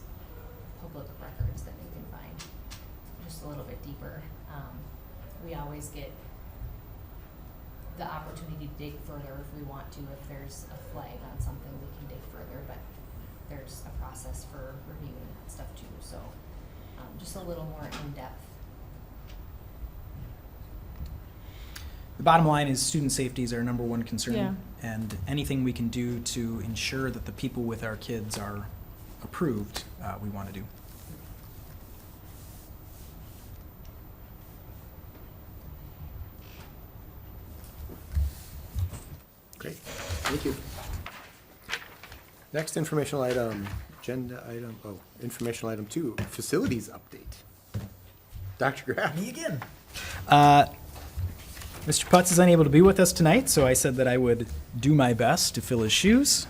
public records that they can find, just a little bit deeper. We always get the opportunity to dig further if we want to. If there's a flag on something, we can dig further, but there's a process for reviewing that stuff too, so, just a little more in-depth. The bottom line is student safety is our number one concern, Yeah. and anything we can do to ensure that the people with our kids are approved, we want to do. Great, thank you. Next informational item, informational item 2, facilities update. Dr. Graff. Me again. Mr. Putz is unable to be with us tonight, so I said that I would do my best to fill his shoes.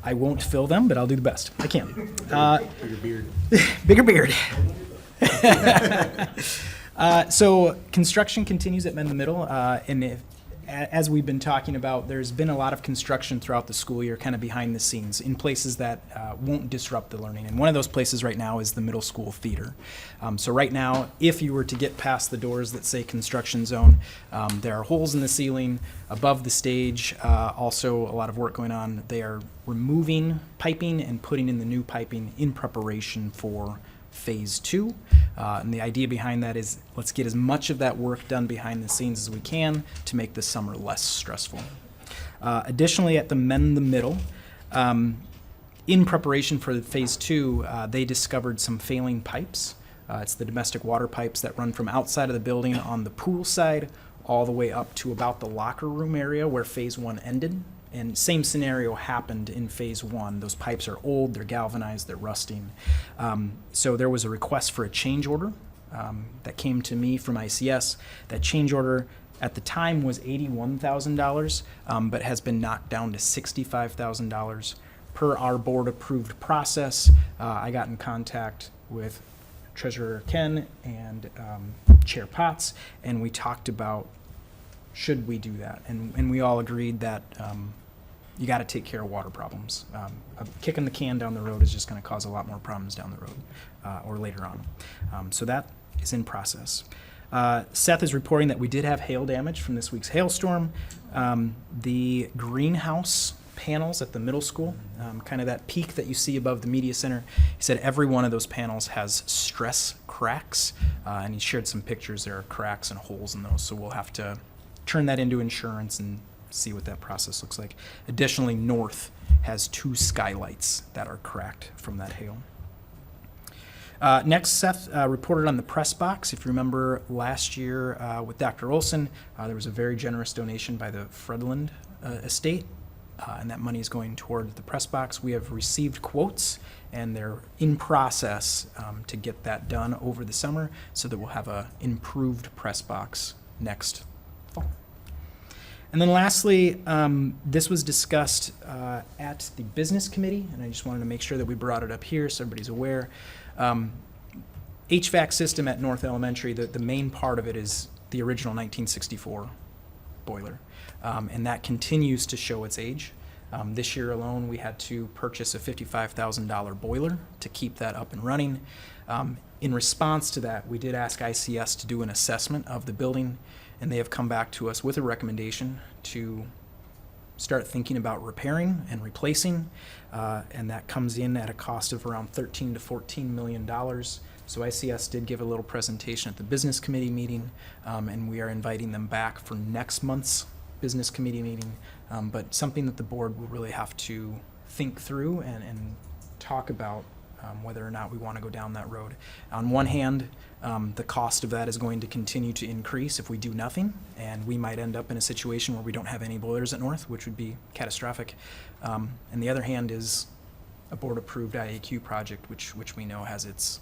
I won't fill them, but I'll do the best. I can. Bigger beard. Bigger beard. So construction continues at Mend the Middle, as we've been talking about, there's been a lot of construction throughout the school year, kind of behind the scenes, in places that won't disrupt the learning. And one of those places right now is the middle school theater. So right now, if you were to get past the doors that say construction zone, there are holes in the ceiling above the stage. Also, a lot of work going on. They are removing piping and putting in the new piping in preparation for Phase 2. And the idea behind that is let's get as much of that work done behind the scenes as we can to make the summer less stressful. Additionally, at the Mend the Middle, in preparation for Phase 2, they discovered some failing pipes. It's the domestic water pipes that run from outside of the building on the pool side all the way up to about the locker room area where Phase 1 ended. And same scenario happened in Phase 1. Those pipes are old, they're galvanized, they're rusting. So there was a request for a change order that came to me from ICS. That change order at the time was $81,000, but has been knocked down to $65,000. Per our board-approved process, I got in contact with Treasurer Ken and Chair Potts, and we talked about should we do that. And we all agreed that you got to take care of water problems. Kicking the can down the road is just going to cause a lot more problems down the road or later on. So that is in process. Seth is reporting that we did have hail damage from this week's hailstorm. The greenhouse panels at the middle school, kind of that peak that you see above the media center, he said every one of those panels has stress cracks, and he shared some pictures. There are cracks and holes in those, so we'll have to turn that into insurance and see what that process looks like. Additionally, North has 2 skylights that are cracked from that hail. Next, Seth reported on the press box. If you remember last year with Dr. Olson, there was a very generous donation by the Fredland estate, and that money is going toward the press box. We have received quotes, and they're in process to get that done over the summer so that we'll have an improved press box next fall. And then lastly, this was discussed at the business committee, and I just wanted to make sure that we brought it up here so everybody's aware. HVAC system at North Elementary, the main part of it is the original 1964 boiler, and that continues to show its age. This year alone, we had to purchase a $55,000 boiler to keep that up and running. In response to that, we did ask ICS to do an assessment of the building, and they have come back to us with a recommendation to start thinking about repairing and replacing, and that comes in at a cost of around $13 to $14 million. So ICS did give a little presentation at the business committee meeting, and we are inviting them back for next month's business committee meeting, but something that the board will really have to think through and talk about whether or not we want to go down that road. On one hand, the cost of that is going to continue to increase if we do nothing, and we might end up in a situation where we don't have any boilers at North, which would be catastrophic. And the other hand is a board-approved IAQ project, which we know has its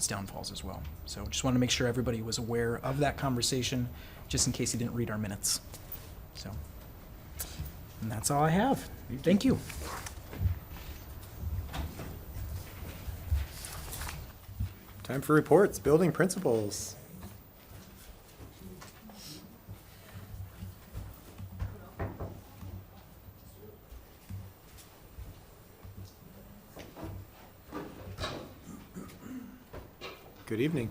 downfalls as well. So just wanted to make sure everybody was aware of that conversation, just in case you didn't read our minutes. So, and that's all I have. Thank you. Time for reports. Building principals. Good evening.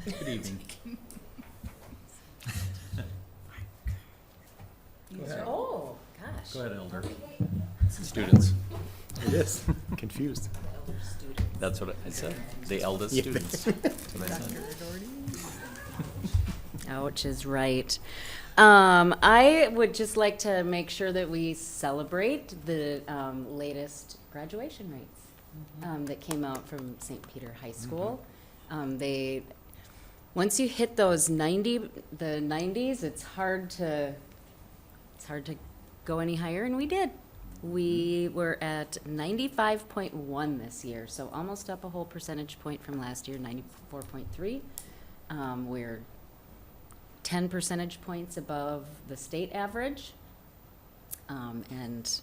Good evening. Oh, gosh. Go ahead, Elder. Students. It is. Confused. That's what I said. The eldest Yeah. students. That's what I said. Ouch is right. I would just like to make sure that we celebrate the latest graduation rates that came out from St. Peter High School. Once you hit those the 90s, it's hard to go any higher, and we did. We were at 95.1 this year, so almost up a whole percentage point from last year, 94.3. We're 10 percentage points above the state average, and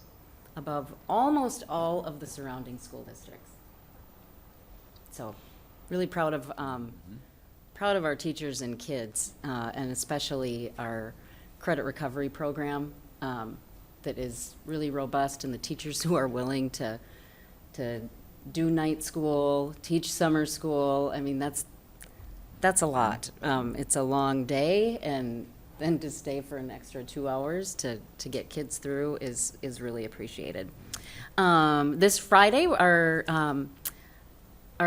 above almost all of the surrounding school districts. So, really proud of our teachers and kids, and especially our credit recovery program that is really robust, and the teachers who are willing to do night school, teach summer school. I mean, that's a lot. It's a long day, and then to stay for an extra 2 hours to get kids through is really appreciated. This Friday, our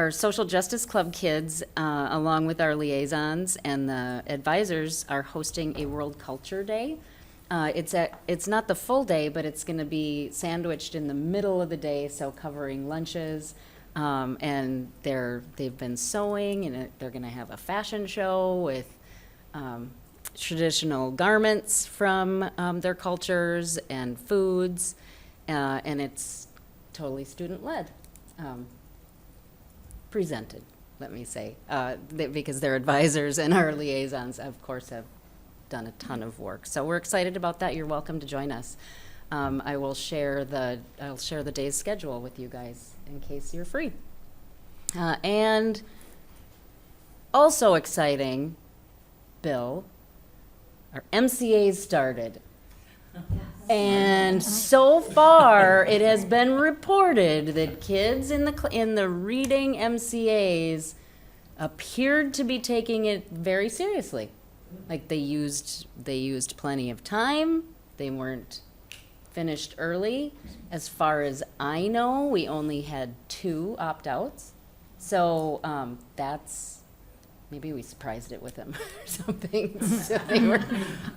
Social Justice Club kids, along with our liaisons and the advisors, are hosting a World Culture Day. It's not the full day, but it's going to be sandwiched in the middle of the day, so covering lunches. And they've been sewing, and they're going to have a fashion show with traditional garments from their cultures and foods, and it's totally student-led. Presented, let me say, because their advisors and our liaisons, of course, have done a ton of work. So we're excited about that. You're welcome to join us. I'll share the day's schedule with you guys in case you're free. And also exciting, Bill, our MCA's started. And so far, it has been reported that kids in the reading MCAs appeared to be taking it very seriously. Like they used plenty of time. They weren't finished early. As far as I know, we only had 2 opt-outs. So that's, maybe we surprised it with them or something. So they were,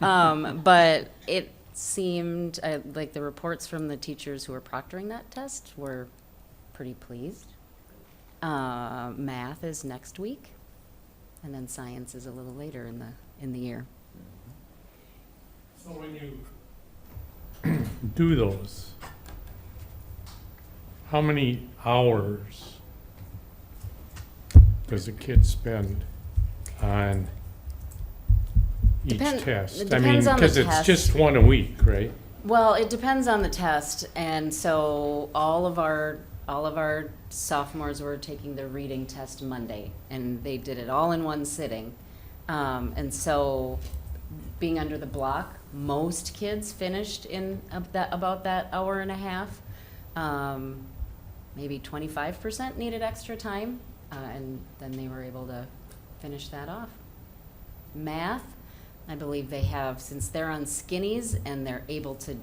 but it seemed like the reports from the teachers who were proctoring that test were pretty pleased. Math is next week, and then science is a little later in the year. So when you do those, how many hours does a kid spend on each test? It depends on the because it's test. just one a week, right? Well, it depends on the test, and so all of our sophomores were taking their reading test Monday, and they did it all in one sitting. And so, being under the block, most kids finished in about that hour and a half. Maybe 25% needed extra time, and then they were able to finish that off. Math, I believe they have, since they're on skinnies and they're able to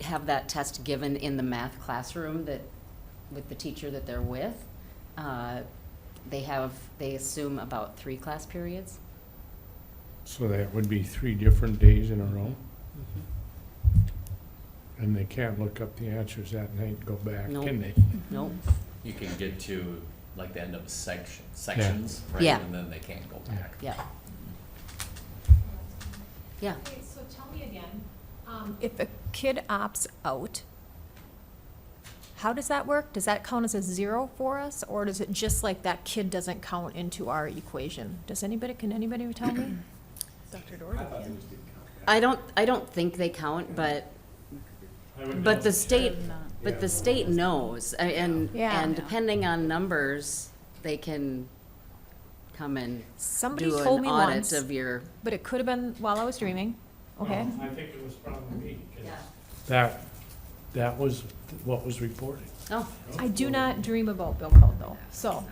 have that test given in the math classroom with the teacher that they're with, they assume about 3 class periods. So that would be 3 different days in a row? And they can't look up the answers that night and go back, Nope. can they? Nope. You can get to like the end of sections, right? Yeah. And then they can't go back. Yeah. Yeah. Okay, so tell me again, if a kid opts out, how does that work? Does that count as a 0 for us, or does it just like that kid doesn't count into our equation? Can anybody tell me? Dr. Doherty. I don't think they count, but the state knows, and Yeah. depending on numbers, they can come and Somebody do told an me audit once, of your. but it could have been while I was dreaming, okay? I think it was probably me. 'Cause that was what was reported. Oh, I do not dream about Bill Code though, so,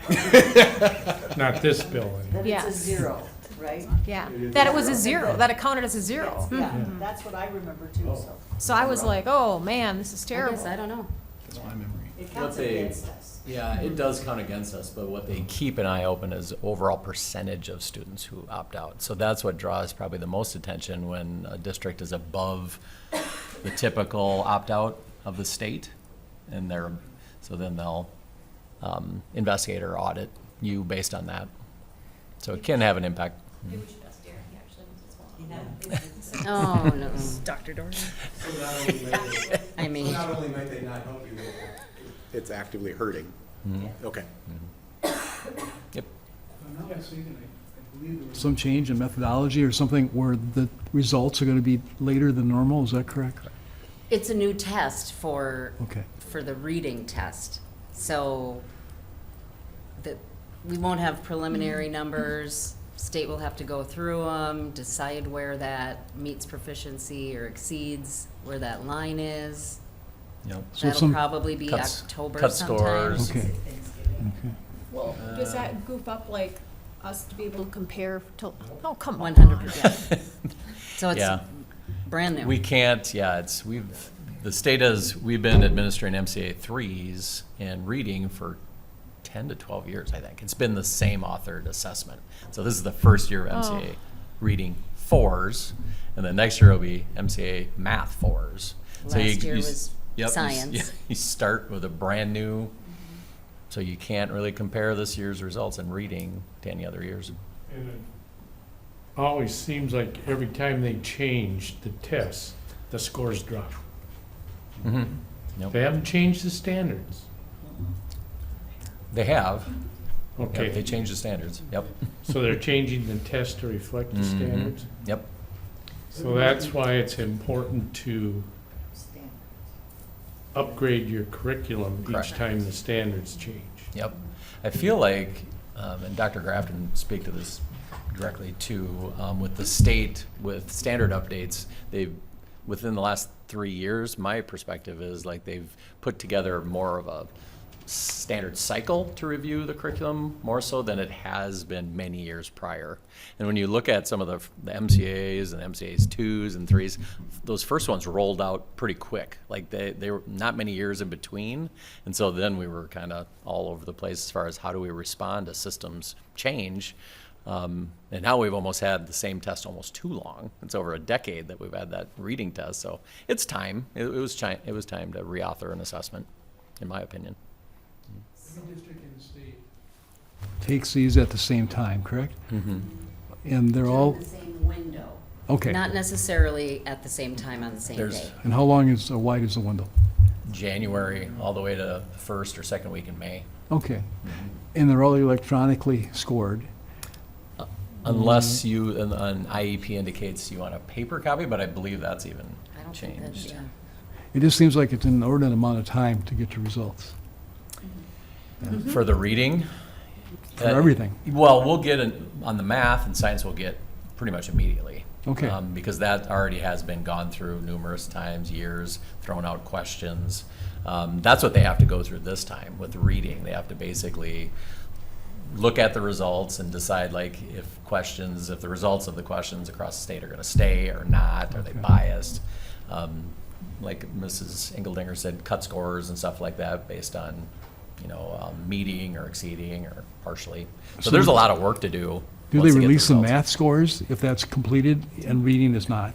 Not this bill, anyway. yeah, 0, right? yeah. That it was a 0, that it counted as a 0. Yeah, that's what I remember too, so. So I was like, oh, man, this is I terrible. guess, I don't know. That's my memory. It counts they- against us. Yeah, it does count against us, but what they keep an eye open is overall percentage of students who opt out. So that's what draws probably the most attention when a district is above the typical opt-out of the state. And so then they'll investigate or audit you based on that. So it can have an impact. Oh, no. Dr. Doherty. I mean, Not only might they not help you, it's actively hurting. Okay. Yep. I'm not mistaken, I believe there was some change in methodology or something where the results are going to be later than normal, is that correct? It's a new test for Okay. the reading test. So that we won't have preliminary numbers. State will have to go through them, decide where that meets proficiency or exceeds, where that line is. Yep. So That'll some- probably be Cuts- October cut sometime. scores. Okay. Well, does that goof up like us to be able to compare to, oh, come on. 100%. So it's Yeah. brand new. We can't, the state we've been administering MCA 3s in reading for 10 to 12 years, I think. It's been the same authored assessment. So this is the first year of MCA reading 4s, and then next year will be MCA math 4s. So Last year you was yep, science. You start with a brand new, so you can't really compare this year's results in reading to any other years. And it always seems like every time they change the tests, the scores drop. Yep. They haven't changed the standards. They have. Okay. Yep, they changed the standards. Yep. So they're changing the test to reflect the standards? Yep. So that's why it's important to upgrade your curriculum each Correct. time the standards change. Yep. I feel like, and Dr. Graff can speak to this directly too, with the state, with standard updates, they've, within the last 3 years, my perspective is like they've put together more of a standard cycle to review the curriculum, more so than it has been many years prior. And when you look at some of the MCAs and MCAs 2s and 3s, those first ones rolled out pretty quick. Like they were not many years in between. And so then we were kind of all over the place as far as how do we respond to systems change. And now we've almost had the same test almost too long. It's over a decade that we've had that reading test. So it's time. It was time to reauthor an assessment, in my opinion. Every district in the state takes these at the same time, correct? And they're all, In the same window. okay. Not necessarily at the same time on the same There's- day. And how long is, wide is the window? January all the way to the first or second week in May. Okay. And they're all electronically scored? Unless you, an IEP indicates you want a paper copy, but I believe that's even I don't think that's, changed. yeah. It just seems like it's an inordinate amount of time to get to results For the reading? for everything. Well, we'll get, on the math and science, we'll get pretty much immediately. Okay. Because that already has been gone through numerous times, years, thrown out questions. That's what they have to go through this time with reading. They have to basically look at the results and decide like if the results of the questions across the state are gonna stay or not, are they biased? Like Mrs. Engeldinger said, cut scores and stuff like that based on, meeting or exceeding or partially. So there's a lot of work to do. Do once they get release the results. math scores if that's completed and reading is not?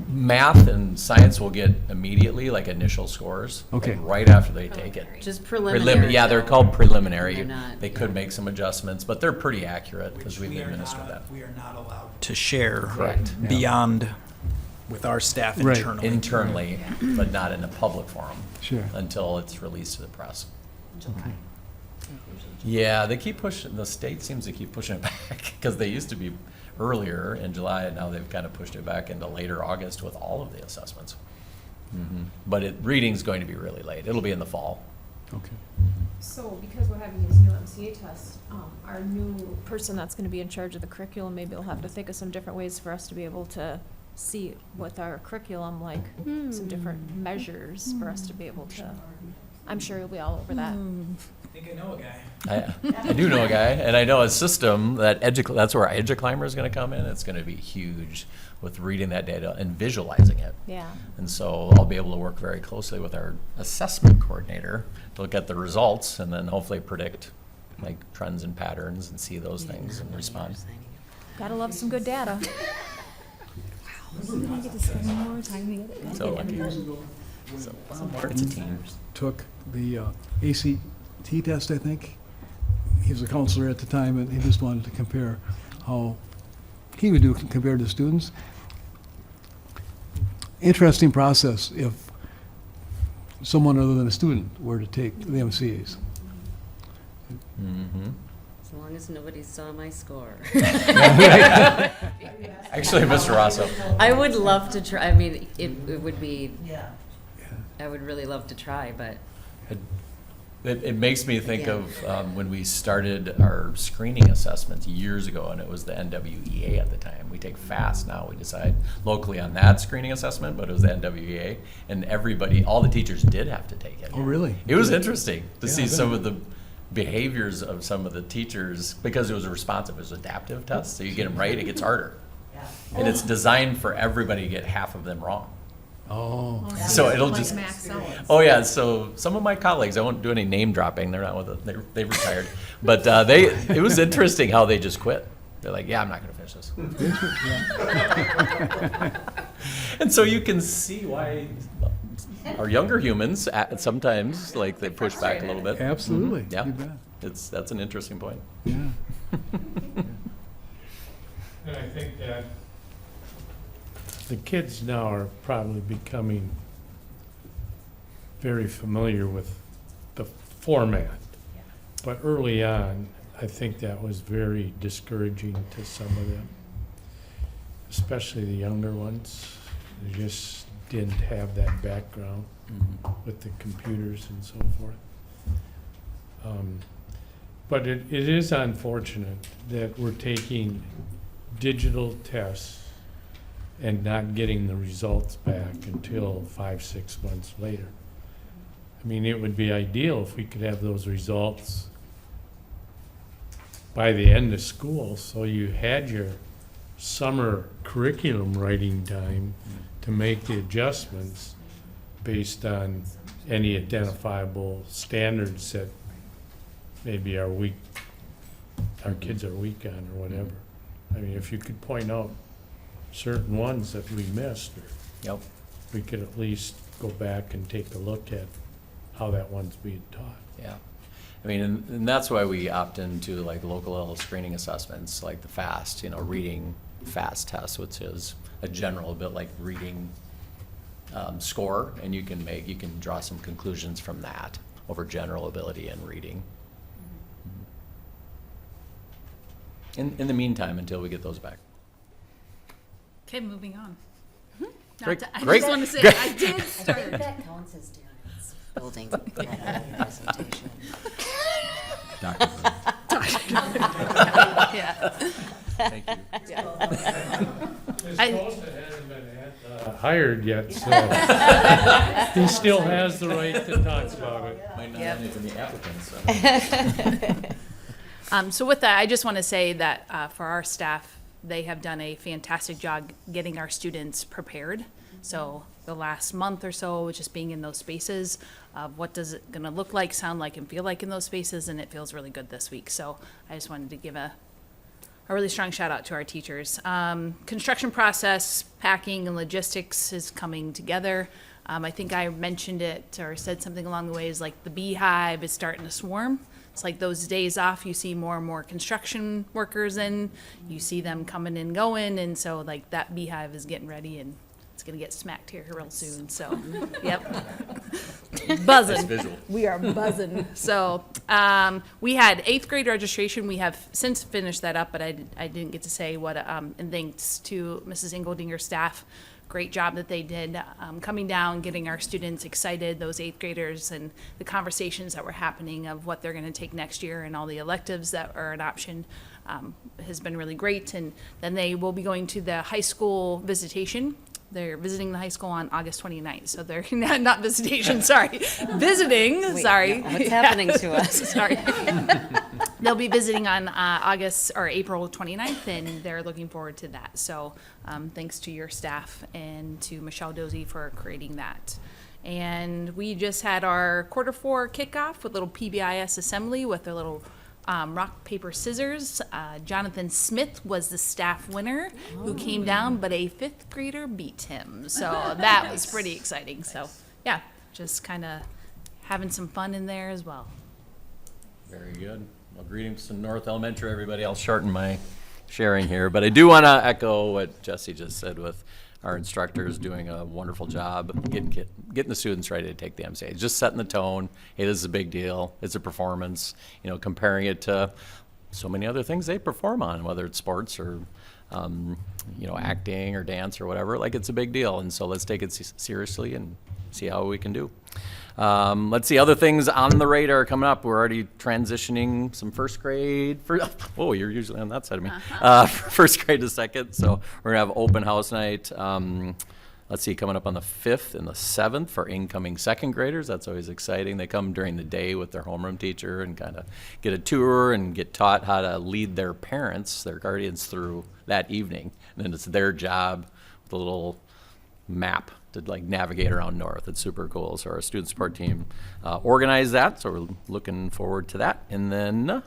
Math and science will get immediately, like initial scores. Okay. Like, right after they take it. Just preliminary. Yeah, they're called preliminary. They're not- They could make some adjustments, but they're pretty accurate because we've We are administered not- that. We are not allowed to share Correct. beyond with our staff Right. internally. Internally, but not in a public forum Sure. until it's released to the press. Yeah, they keep pushing, the state seems to keep pushing it back because they used to be earlier in July and now they've kind of pushed it back into later August with all of the assessments. But reading's going to be really late. It'll be in the fall. Okay. So because we're having these new MCA tests, our new person that's gonna be in charge of the curriculum, maybe will have to think of some different ways for us to be able to see with our curriculum, like some different measures for us to be able to, I'm sure you'll be all over that. I think I know a guy. I do know a guy, and I know a system that that's where EduClimber is going to come in. It's going to be huge with reading that data and visualizing it. Yeah. And so I'll be able to work very closely with our assessment coordinator to look at the results and then hopefully predict like trends and patterns and see those things and respond. Gotta love some good data. So lucky. So it's a team. Took the ACT test, I think. He was a counselor at the time, and he just wanted to compare how he would do compared to students. Interesting process. If someone other than a student were to take the MCAs. Mm-hmm. As long as nobody saw my score. Actually, Mr. Rosso. I would love to try, I mean, it would be, I would really love to try, but It makes me think Again. of when we started our screening assessments years ago, and it was the NWEA at the time. We take FAST now. We decide locally on that screening assessment, but it was the NWEA, and everybody, all the teachers did have to take it. Oh, really? It was interesting to Yeah, I see bet. some of the behaviors of some of the teachers, because it was a responsive, it was an adaptive test, so you get them right, it gets harder. And it's designed for everybody to get half of them wrong. Oh. So it'll Like just. max out. Oh yeah, so some of my colleagues, I won't do any name dropping. They're not with us. They retired, but it was interesting how they just quit. They're like, yeah, I'm not going to finish this. And so you can see why our younger humans sometimes like they push back a little bit. Absolutely. Mhm. Yeah, You bet. that's an interesting point. Yeah. And I think that the kids now are probably becoming very familiar with the format. But early on, I think that was very discouraging to some of them, especially the younger ones. They just didn't have that background with the computers and so forth. But it is unfortunate that we're taking digital tests and not getting the results back until 5-6 months later. I mean, it would be ideal if we could have those results by the end of school, so you had your summer curriculum writing time to make the adjustments based on any identifiable standards that maybe our kids are weak on or whatever. I mean, if you could point out certain ones that we missed, or Yep. we could at least go back and take a look at how that one's being taught. Yeah. I mean, and that's why we opt into like local level screening assessments, like the FAST, reading FAST test, which is a general, a bit like reading score, and you can draw some conclusions from that over general ability and reading. In the meantime, until we get those back. Okay, moving on. Great, I great, just want to say, great. I did start. that counts as Darren's building presentation. Yeah. Thank you. His post hasn't been hired yet, so he still has the right to talk about it. Might not Yep. have any from the applicants, so. So with that, I just want to say that for our staff, they have done a fantastic job getting our students prepared. So the last month or so, just being in those spaces, what does it going to look like, sound like, and feel like in those spaces, and it feels really good this week. So I just wanted to give a really strong shout out to our teachers. Construction process, packing, and logistics is coming together. I think I mentioned it or said something along the ways like the beehive is starting to swarm. It's like those days off, you see more and more construction workers in, you see them coming and going, and so like that beehive is getting ready and it's gonna get smacked here real soon, so, yep. Buzzing. Nice visual. We are buzzing. So, we had 8th grade registration. We have since finished that up, but I didn't get to say what, and thanks to Mrs. Engeldinger staff, great job that they did, coming down, getting our students excited, those 8th graders, and the conversations that were happening of what they're gonna take next year and all the electives that are an option, has been really great. And then they will be going to the high school visitation. They're visiting the high school on August 29th, so they're not visitation, sorry, visiting, Wait, sorry. no, what's happening to us? Sorry. They'll be visiting on August or April 29th, and they're looking forward to that. So thanks to your staff and to Michelle Dozy for creating that. And we just had our Q4 kickoff with little PBIS assembly with their little rock, paper, scissors. Jonathan Smith was the staff winner who came down, but a 5th grader beat him. So that was pretty exciting. So yeah, just kind of having some fun in there as well. Very good. Well, greetings to North Elementary, everybody. I'll shorten my sharing here, but I do want to echo what Jesse just said with our instructor is doing a wonderful job getting the students ready to take the MCA. Just setting the tone. Hey, this is a big deal. It's a performance. You know, comparing it to so many other things they perform on, whether it's sports or you know, acting or dance or whatever. Like, it's a big deal, and so let's take it seriously and see how we can do. Let's see, other things on the radar coming up. We're already transitioning some first grade. Oh, you're usually on that side of me. First grade to second, so we're gonna have open house night. Let's see, coming up on the 5th and the 7th for incoming second graders. That's always exciting. They come during the day with their homeroom teacher and kind of get a tour and get taught how to lead their parents, their guardians, through that evening. And then it's their job with a little map to like navigate around North. It's super cool. So our student support team organized that, so we're looking forward to that. And then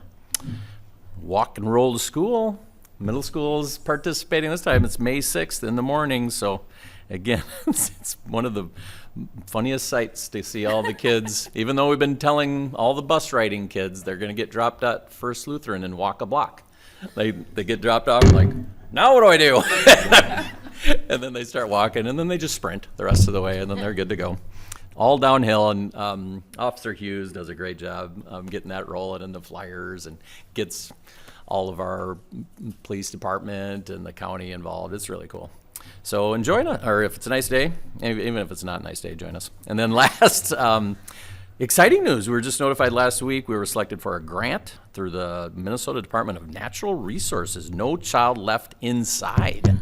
walk and roll to school. Middle school's participating this time. It's May 6th in the morning, so again, it's one of the funniest sights to see all the kids. Even though we've been telling all the bus riding kids they're going to get dropped at First Lutheran and walk a block. They get dropped off and like, now what do I do? And then they start walking, and then they just sprint the rest of the way, and then they're good to go. All downhill, and Officer Hughes does a great job getting that rolling in the flyers and gets all of our police department and the county involved. It's really cool. So enjoy it, or if it's a nice day, even if it's not a nice day, join us. And then last, exciting news. We were just notified last week we were selected for a grant through the Minnesota Department of Natural Resources, No Child Left Inside.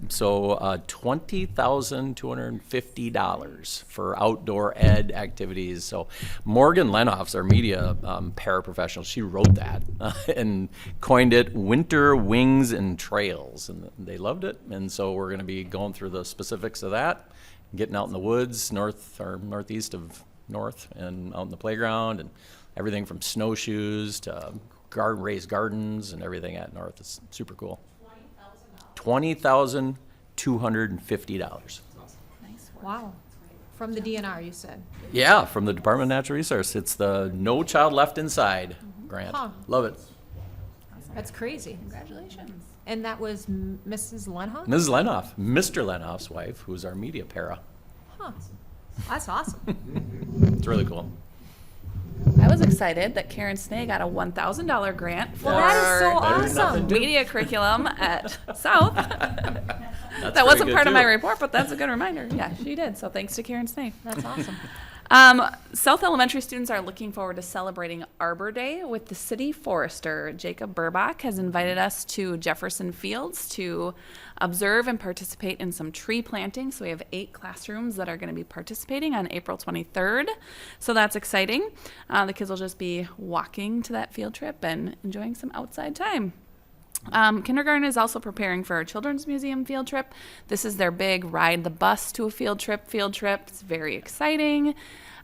So $20,250 for outdoor ed activities. So Morgan Lenoff's our media paraprofessional. She wrote that and coined it Winter Wings and Trails, and they loved it. And so we're going to be going through the specifics of that, getting out in the woods, north or northeast of North, and out in the playground, and everything from snowshoes to raised gardens and everything at North. It's super cool. $20,250. Nice. Wow. From the DNR, you said? Yeah, from the Department of Natural Resources. It's the No Child Left Inside grant. Huh. Love it. That's crazy. Congratulations. And that was Mrs. Lenhoff? Mrs. Lenoff, Mr. Lenoff's wife, who's our media para. Huh. That's awesome. It's really cool. I was excited that Karen Snee got a $1,000 grant for Well, that is so awesome. media curriculum at South. That's That wasn't pretty part good, of my too. report, but that's a good reminder. Yeah, she did. So thanks to Karen Snee. That's awesome. South Elementary students are looking forward to celebrating Arbor Day with the city forester. Jacob Burbach has invited us to Jefferson Fields to observe and participate in some tree planting. So we have 8 classrooms that are going to be participating on April 23rd. So that's exciting. The kids will just be walking to that field trip and enjoying some outside time. Kindergarten is also preparing for our Children's Museum field trip. This is their big ride the bus to a field trip. It's very exciting.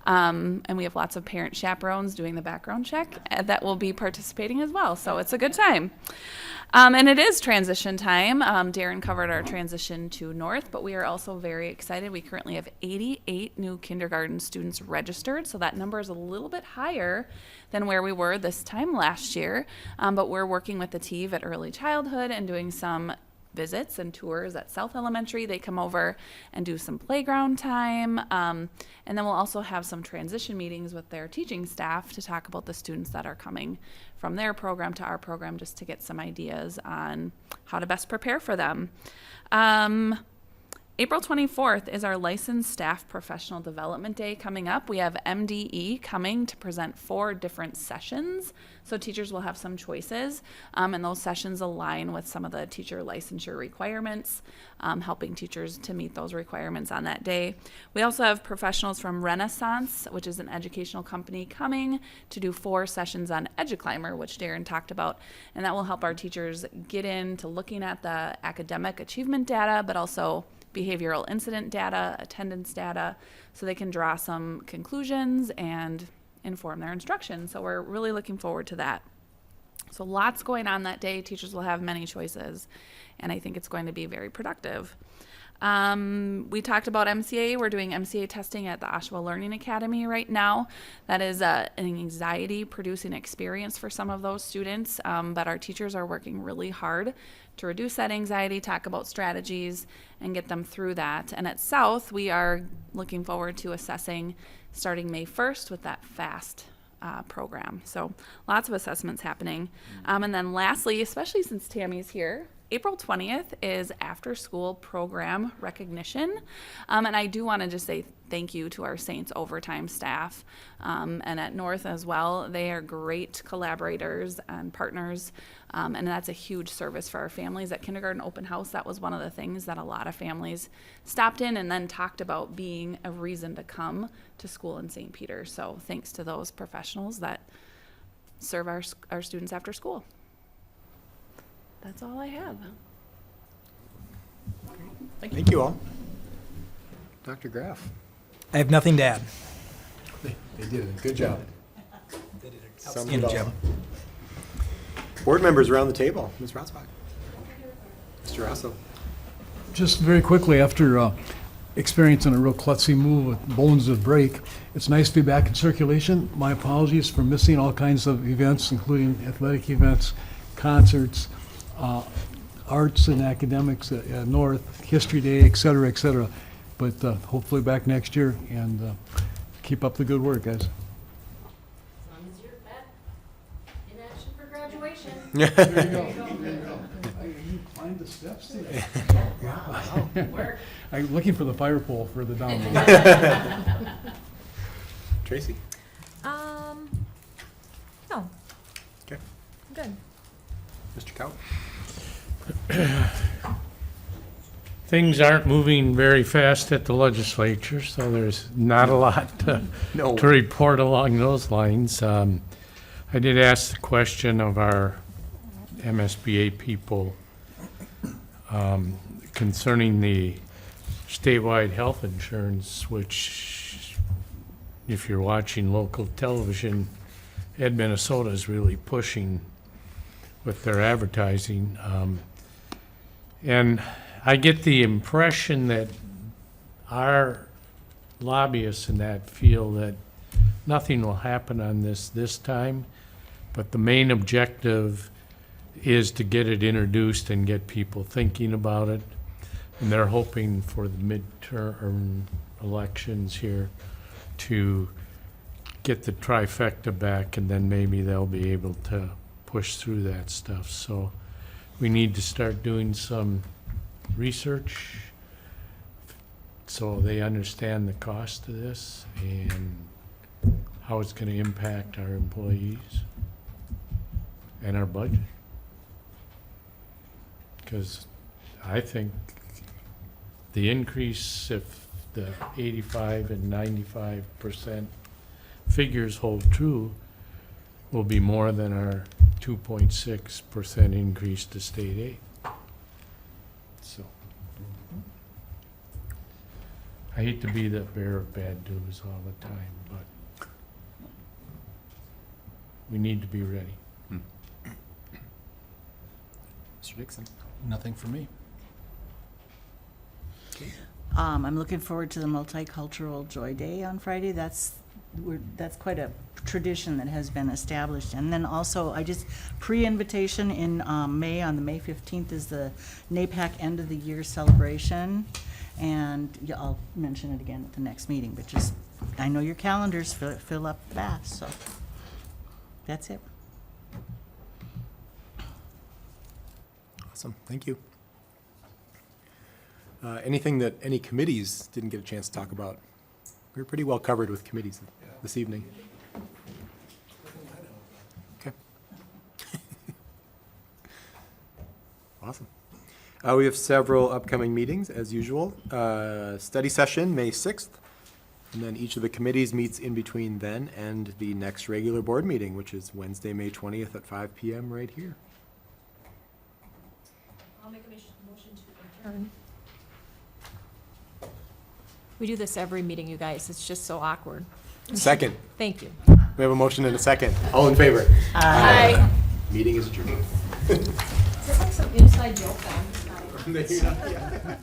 And we have lots of parent chaperones doing the background check that will be participating as well. So it's a good time. And it is transition time. Darren covered our transition to North, but we are also very excited. We currently have 88 new kindergarten students registered, so that number is a little bit higher than where we were this time last year. But we're working with the TEAV at Early Childhood and doing some visits and tours at South Elementary. They come over and do some playground time. And then we'll also have some transition meetings with their teaching staff to talk about the students that are coming from their program to our program, just to get some ideas on how to best prepare for them. April 24th is our Licensed Staff Professional Development Day coming up. We have MDE coming to present 4 different sessions. So teachers will have some choices, and those sessions align with some of the teacher licensure requirements, helping teachers to meet those requirements on that day. We also have professionals from Renaissance, which is an educational company, coming to do 4 sessions on EduClimber, which Darren talked about, and that will help our teachers get into looking at the academic achievement data, but also behavioral incident data, attendance data, so they can draw some conclusions and inform their instruction. So we're really looking forward to that. So lots going on that day. Teachers will have many choices, and I think it's going to be very productive. We talked about MCA. We're doing MCA testing at the Oshawa Learning Academy right now. That is an anxiety-producing experience for some of those students, but our teachers are working really hard to reduce that anxiety, talk about strategies, and get them through that. And at South, we are looking forward to assessing starting May 1st with that FAST program. So lots of assessments happening. And then lastly, especially since Tammy's here, April 20th is after school program recognition. And I do want to just say thank you to our Saints overtime staff and at North as well. They are great collaborators and partners. And that's a huge service for our families. At Kindergarten Open House, that was one of the things that a lot of families stopped in and then talked about being a reason to come to school in St. Peter. So thanks to those professionals that serve our students after school. That's all I have. Thank you all. Dr. Graff. I have nothing to add. They did a good job. They did an Summed it outstanding all job. up. Board members around the table. Ms. Rossbach. Mr. Rosso. Just very quickly, after experiencing a real klutzy move with bones that break, it's nice to be back in circulation. My apologies for missing all kinds of events, including athletic events, concerts, arts and academics at North, History Day, et cetera, but hopefully back next year, and keep up the good work, guys. As long as you're back in action for graduation. There you go. You climbed the steps today. Work. I'm looking for the fire pole for the download. Tracy. No, Okay. I'm good. Mr. Cow. Things aren't moving very fast at the legislature, so there's not a lot to report along those lines. I did ask the question of our MSBA people concerning the statewide health insurance, which, if you're watching local television, Ed Minnesota is really pushing with their advertising. And I get the impression that our lobbyists in that feel that nothing will happen on this time, but the main objective is to get it introduced and get people thinking about it. And they're hoping for the midterm elections here to get the trifecta back, and then maybe they'll be able to push through that stuff. So we need to start doing some research so they understand the cost of this and how it's going to impact our employees and our budget. Because I think the increase, if the 85 and 95% figures hold true, will be more than our 2.6% increase to state aid. So I hate to be the bearer of bad news all the time, but we need to be ready. Mr. Dixon. Nothing for me. I'm looking forward to the Multicultural Joy Day on Friday. That's quite a tradition that has been established. And then also, I just, pre-invitation in May, on the May 15th is the NAPAC End of the Year celebration. And yeah, I'll mention it again at the next meeting, but just, I know your calendars fill up fast, so that's it. Awesome. Thank you. Anything that any committees didn't get a chance to talk about? We were pretty well covered with committees this evening. Okay. Awesome. We have several upcoming meetings, as usual. Study session, May 6th, and then each of the committees meets in between then and the next regular board meeting, which is Wednesday, May 20th at 5 p.m. right here. I'll make a motion to adjourn. We do this every meeting, you guys. It's just so awkward. Second. Thank you. We have a motion and a second. All in favor? Aye. Meeting is adjourned. Is this like some inside joke that I'm not Yeah.